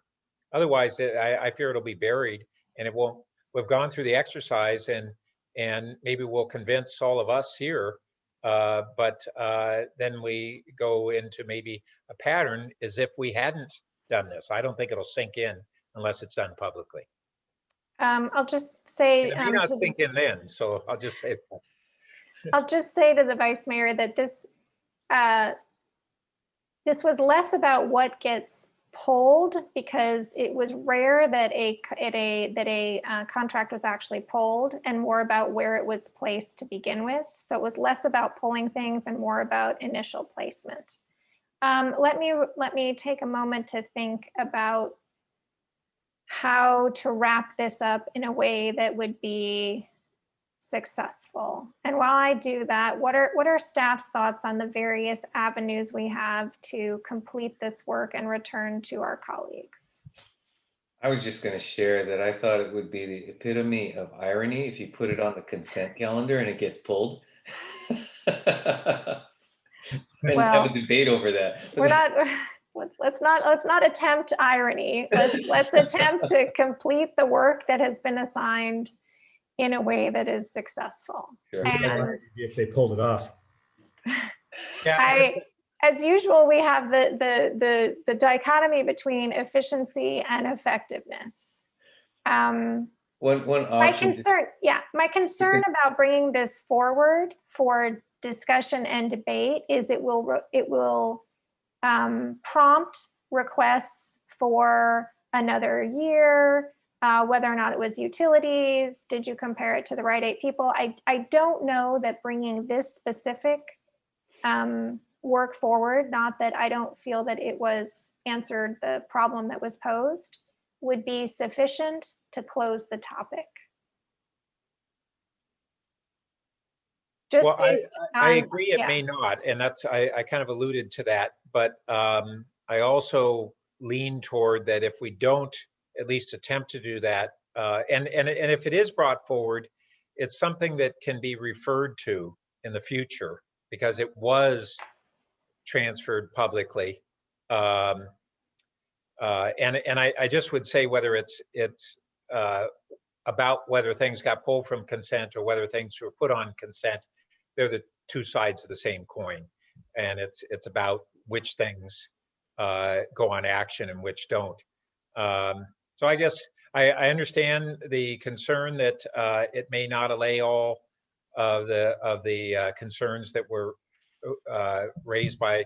S3: Otherwise, I fear it'll be buried, and it won't. We've gone through the exercise, and maybe we'll convince all of us here, but then we go into maybe a pattern as if we hadn't done this. I don't think it'll sink in unless it's done publicly.
S1: I'll just say
S3: It may not sink in then, so I'll just say that.
S1: I'll just say to the vice mayor that this was less about what gets pulled, because it was rare that a contract was actually pulled, and more about where it was placed to begin with. So it was less about pulling things and more about initial placement. Let me take a moment to think about how to wrap this up in a way that would be successful. And while I do that, what are staff's thoughts on the various avenues we have to complete this work and return to our colleagues?
S7: I was just going to share that I thought it would be the epitome of irony if you put it on the consent calendar and it gets pulled. And have a debate over that.
S1: We're not. Let's not attempt irony. Let's attempt to complete the work that has been assigned in a way that is successful.
S7: Sure.
S1: And
S6: If they pulled it off.
S1: as usual, we have the dichotomy between efficiency and effectiveness.
S7: One option.
S1: My concern about bringing this forward for discussion and debate is it will prompt requests for another year. Whether or not it was utilities, did you compare it to the right 8 people? I don't know that bringing this specific work forward, not that I don't feel that it was answered the problem that was posed, would be sufficient to close the topic. Just
S3: Well,
S1: based
S3: I
S1: on,
S3: agree it
S1: yeah.
S3: may not, and that's, I kind of alluded to that, but I also lean toward that if we don't at least attempt to do that, and if it is brought forward, it's something that can be referred to in the future because it was transferred publicly. I just would say whether it's about whether things got pulled from consent or whether things were put on consent, they're the two sides of the same coin, and it's about which things go on action and which don't. So I guess I understand the concern that it may not allay all of the concerns that were raised by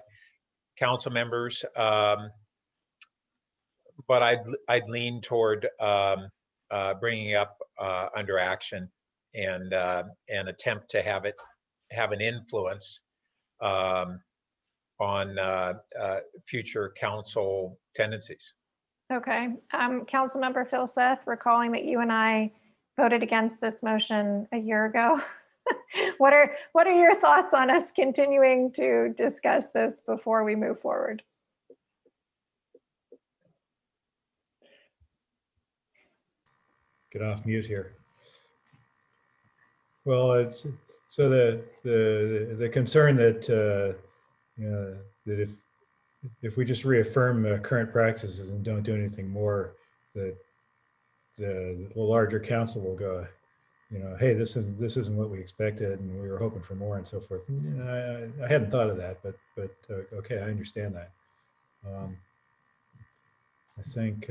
S3: council members, but I'd lean toward bringing up under action and attempt to have it have an influence on future council tendencies.
S1: Okay, Councilmember Phil Seth, recalling that you and I voted against this motion a year ago. What are your thoughts on us continuing to discuss this before we move forward?
S6: Get off mute here. Well, it's so the concern that that if we just reaffirm current practices and don't do anything more, that the larger council will go, hey, this isn't what we expected, and we were hoping for more, and so forth. And, I hadn't thought of that, but okay, I understand that. I think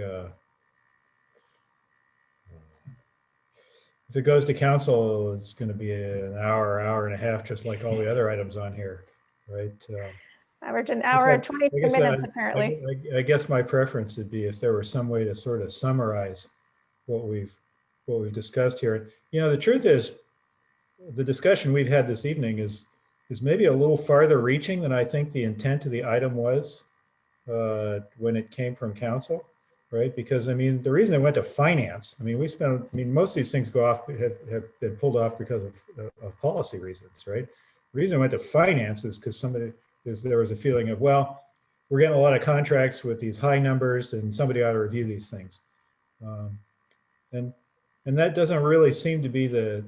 S6: if it goes to council, it's going to be an hour and a half, just like all the other items on here, right?
S1: Average an hour and 22 minutes, apparently.
S6: I guess my preference would be if there were some way to sort of summarize what we've discussed here. The truth is, the discussion we've had this evening is maybe a little farther reaching than I think the intent of the item was when it came from council, right? Because I mean, the reason it went to finance, most of these things have been pulled off because of policy reasons, right? The reason it went to finance is because there was a feeling of, well, we're getting a lot of contracts with these high numbers and somebody ought to review these things. And that doesn't really seem to be the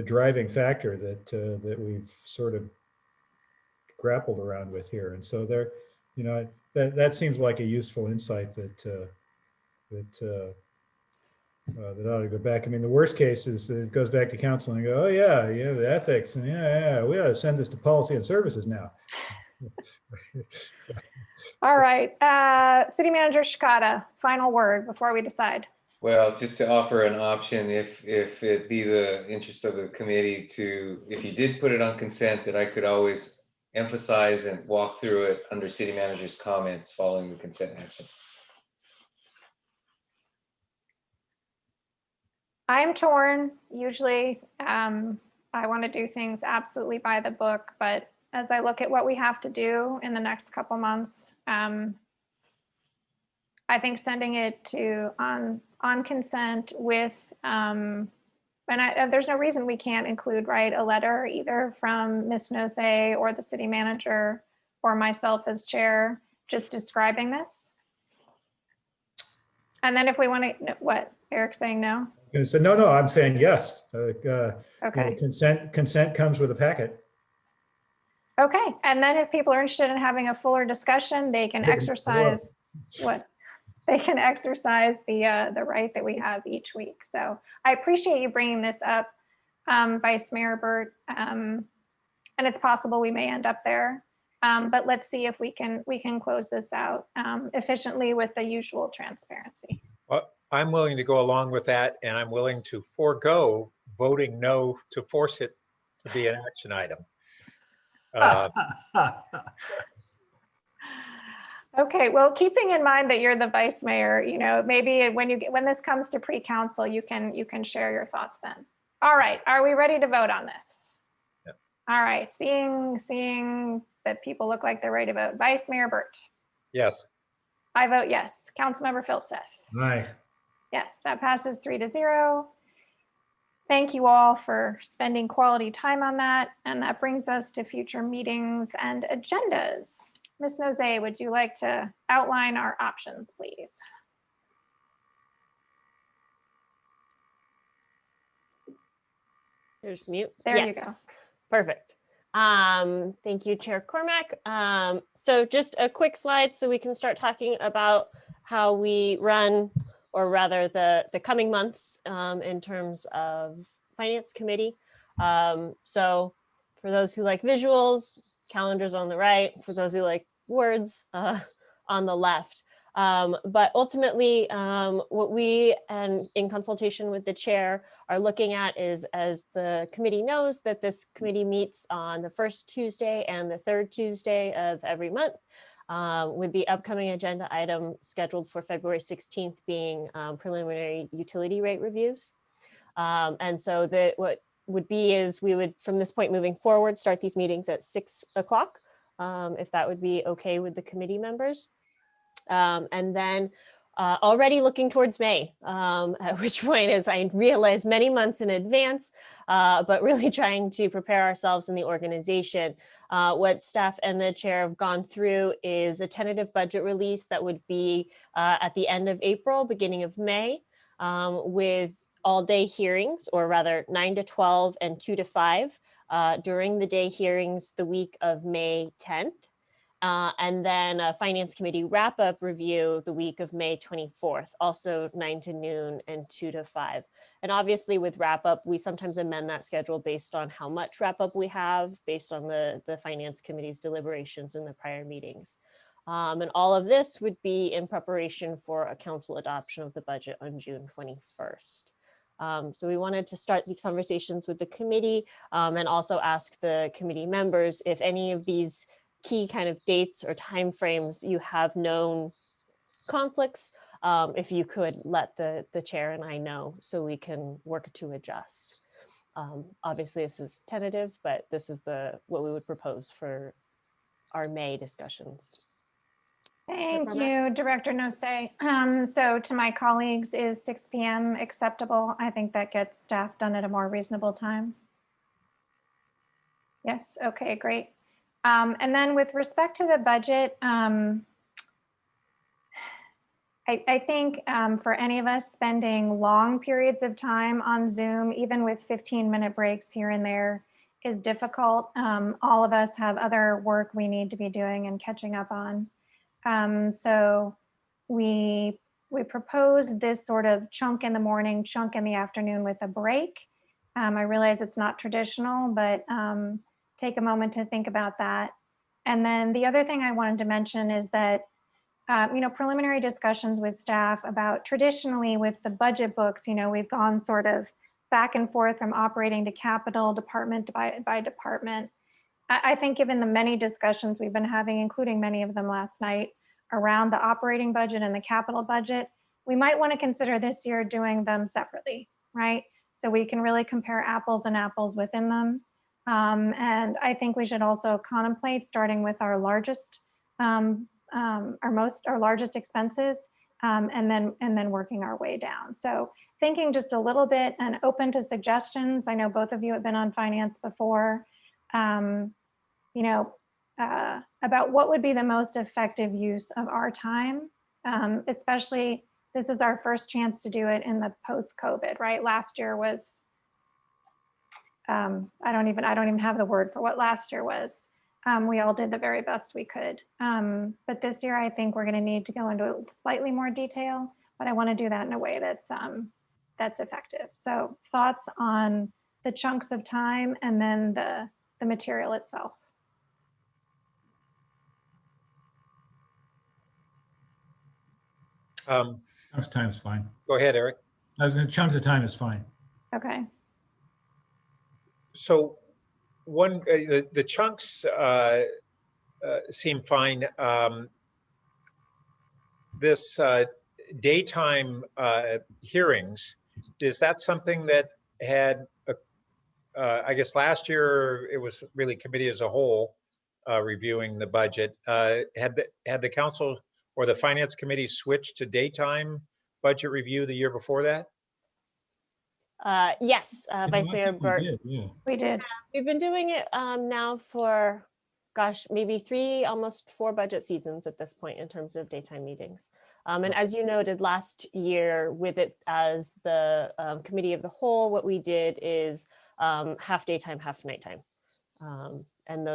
S6: driving factor that we've sort of grappled around with here. And so there, that seems like a useful insight that ought to go back. I mean, the worst case is that it goes back to council and go, oh yeah, the ethics, and yeah, we ought to send this to policy and services now.
S1: All right, City Manager Shikata, final word before we decide.
S7: Well, just to offer an option, if it be the interest of the committee if you did put it on consent, that I could always emphasize and walk through it under city manager's comments following the consent action.
S1: I'm torn. Usually I want to do things absolutely by the book, but as I look at what we have to do in the next couple months, I think sending it to on consent with, there's no reason we can't include, right, a letter either from Ms. Nose or the city manager or myself as chair, just describing this. And then if we want to, what, Eric's saying no?
S6: So no, I'm saying yes.
S1: Okay.
S6: Consent comes with a packet.
S1: Okay, and then if people are interested in having a fuller discussion, they can exercise they can exercise the right that we have each week. So I appreciate you bringing this up, Vice Mayor Burt, and it's possible we may end up there, but let's see if we can close this out efficiently with the usual transparency.
S3: Well, I'm willing to go along with that, and I'm willing to forego voting no to force it to be an action item.
S1: Okay, well, keeping in mind that you're the vice mayor, maybe when this comes to pre-council, you can share your thoughts then. All right, are we ready to vote on this?
S3: Yep.
S1: All right, seeing that people look like they're ready to vote. Vice Mayor Burt.
S3: Yes.
S1: I vote yes. Councilmember Filseth.
S6: Aye.
S1: Yes, that passes 3-0. Thank you all for spending quality time on that. And that brings us to future meetings and agendas. Ms. Nozay, would you like to outline our options, please?
S4: There's mute.
S1: There you go.
S4: Perfect. Thank you, Chair Cormack. So just a quick slide so we can start talking about how we run, or rather the coming months in terms of Finance Committee. So for those who like visuals, calendars on the right. For those who like words, on the left. But ultimately, what we, and in consultation with the chair, are looking at is, as the committee knows, that this committee meets on the first Tuesday and the third Tuesday of every month, with the upcoming agenda item scheduled for February 16th being preliminary utility rate reviews. And so what would be is we would, from this point moving forward, start these meetings at 6 o'clock, if that would be okay with the committee members. And then already looking towards May, at which point, as I realize, many months in advance, but really trying to prepare ourselves in the organization. What staff and the chair have gone through is a tentative budget release that would be at the end of April, beginning of May, with all-day hearings, or rather 9 to 12 and 2 to 5 during the day hearings the week of May 10th. And then a Finance Committee wrap-up review the week of May 24th, also 9 to noon and 2 to 5. And obviously with wrap-up, we sometimes amend that schedule based on how much wrap-up we have, based on the Finance Committee's deliberations in the prior meetings. And all of this would be in preparation for a council adoption of the budget on June 21st. So we wanted to start these conversations with the committee, and also ask the committee members if any of these key kind of dates or timeframes you have known conflicts, if you could let the chair and I know so we can work to adjust. Obviously this is tentative, but this is what we would propose for our May discussions.
S1: Thank you, Director Nozay. So to my colleagues, is 6 p.m. acceptable? I think that gets staff done at a more reasonable time. Yes, okay, great. And then with respect to the budget, I think for any of us spending long periods of time on Zoom, even with 15-minute breaks here and there, is difficult. All of us have other work we need to be doing and catching up on. So we proposed this sort of chunk in the morning, chunk in the afternoon with a break. I realize it's not traditional, but take a moment to think about that. And then the other thing I wanted to mention is that, preliminary discussions with staff about traditionally with the budget books, we've gone sort of back and forth from operating to capital, department by department. I think given the many discussions we've been having, including many of them last night, around the operating budget and the capital budget, we might want to consider this year doing them separately, right? So we can really compare apples and apples within them. And I think we should also contemplate starting with our largest, our largest expenses, and then working our way down. So thinking just a little bit and open to suggestions. I know both of you have been on finance before. About what would be the most effective use of our time, especially this is our first chance to do it in the post-COVID, right? Last year was, I don't even have the word for what last year was. We all did the very best we could. But this year, I think we're going to need to go into slightly more detail, but I want to do that in a way that's effective. So thoughts on the chunks of time and then the material itself.
S6: Chunks of time is fine.
S3: Go ahead, Eric.
S6: Chunks of time is fine.
S1: Okay.
S3: So the chunks seem fine. This daytime hearings, is that something that had, I guess last year it was really committee as a whole. reviewing the budget. Had the council or the finance committee switched to daytime budget review the year before that?
S4: Yes,
S6: You know,
S4: Vice
S6: I
S4: Mayor
S6: think we
S4: Burt.
S6: did, yeah.
S1: We did.
S4: We've been doing it now for, gosh, maybe 3, almost 4 budget seasons at this point in terms of daytime meetings. And as you noted last year with it as the committee of the whole, what we did is half daytime, half nighttime. And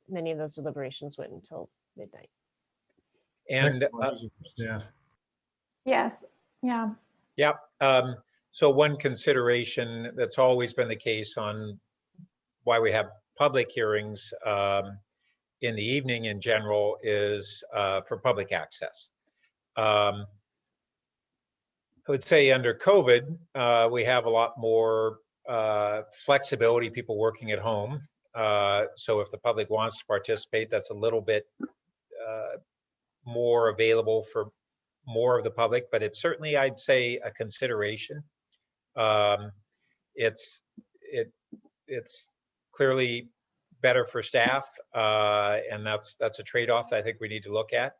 S4: many of those deliberations went until midnight.
S3: And
S6: Staff.
S1: Yes. Yeah.
S3: yeah, so one consideration that's always been the case on why we have public hearings in the evening in general is for public access. I would say under COVID, we have a lot more flexibility, people working at home. So if the public wants to participate, that's a little bit more available for more of the public, but it's certainly, I'd say, a consideration. It's clearly better for staff, and that's a trade-off that I think we need to look at.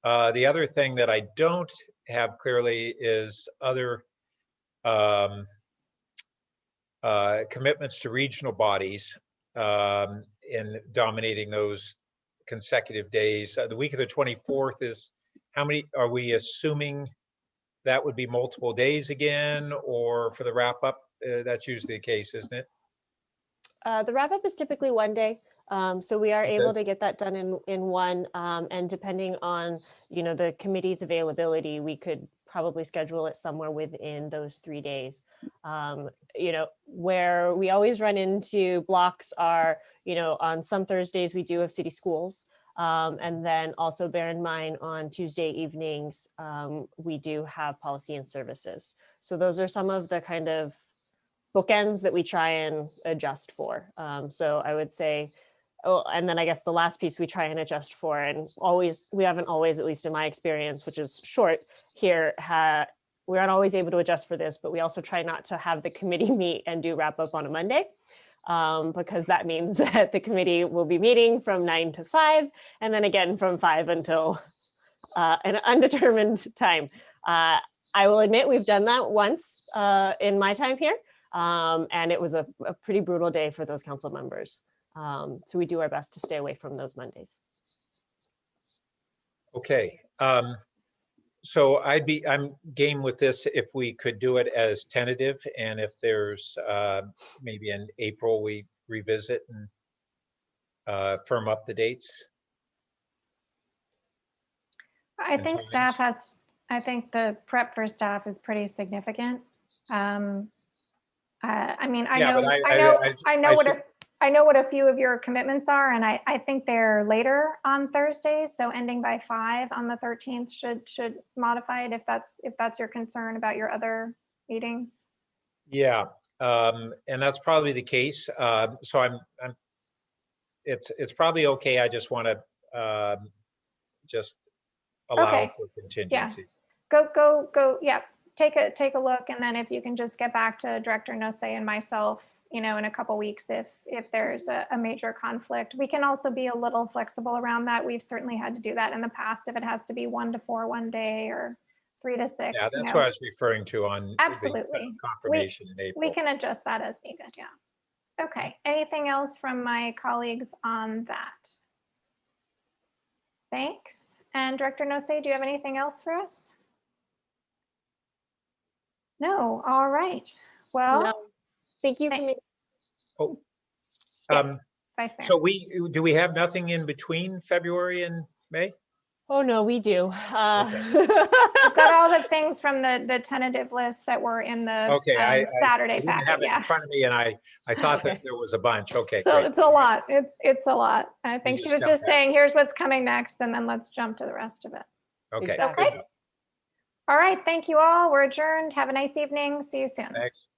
S3: The other thing that I don't have clearly is other commitments to regional bodies in dominating those consecutive days. The week of the 24th is, how many are we assuming that would be multiple days again, or for the wrap up? That's usually the case, isn't it?
S4: The wrap up is typically 1 day. So we are
S3: Okay.
S4: able to get that done in one, and depending on, the committee's availability, we could probably schedule it somewhere within those 3 days. Where we always run into blocks are, on some Thursdays we do have city schools. And then also bear in mind on Tuesday evenings, we do have policy and services. So those are some of the kind of bookends that we try and adjust for. So I would say, and then I guess the last piece we try and adjust for, and we haven't always, at least in my experience, which is short here, we aren't always able to adjust for this, but we also try not to have the committee meet and do wrap up on a Monday. Because that means that the committee will be meeting from 9 to 5, and then again from 5 until an undetermined time. I will admit we've done that once in my time here, and it was a pretty brutal day for those council members. So we do our best to stay away from those Mondays.
S3: Okay. So I'm game with this if we could do it as tentative, and if there's maybe in April we revisit and firm up the dates.
S1: I think I think the prep for staff is pretty significant. I mean, I know what a few of your commitments are, and I think they're later on Thursdays. So ending by 5 on the 13th should modify it if that's your concern about your other meetings.
S3: Yeah, and that's probably the case. So it's probably okay. I just want to just allow for contingencies.
S1: Yeah. Go. Yeah. Take a look, and then if you can just get back to Director Nose and myself, in a couple weeks if there's a major conflict. We can also be a little flexible around that. We've certainly had to do that in the past if it has to be 1 to 4 one day or 3 to 6.
S3: Yeah, that's what I was referring to on
S1: absolutely
S3: the confirmation in April.
S1: We can adjust that as needed. Yeah. Okay. Anything else from my colleagues on that? Thanks. And Director Nose, do you have anything else for us? No. All right. Well,
S4: no. Thank you.
S3: Oh,
S1: yes, Vice Mayor.
S3: So do we have nothing in between February and May?
S4: Oh no, we do.
S1: We've got all the things from the tentative list that were in the Saturday packet.
S3: I have it in front of me, and I thought that there was a bunch. Okay,
S1: so
S3: great.
S1: It's a lot. It's a lot. I think she was just saying, here's what's coming next, and then let's jump to the rest of it.
S3: Okay.
S4: Exactly.
S1: Okay. All right. Thank you all. We're adjourned. Have a nice evening. See you soon.
S3: Thanks.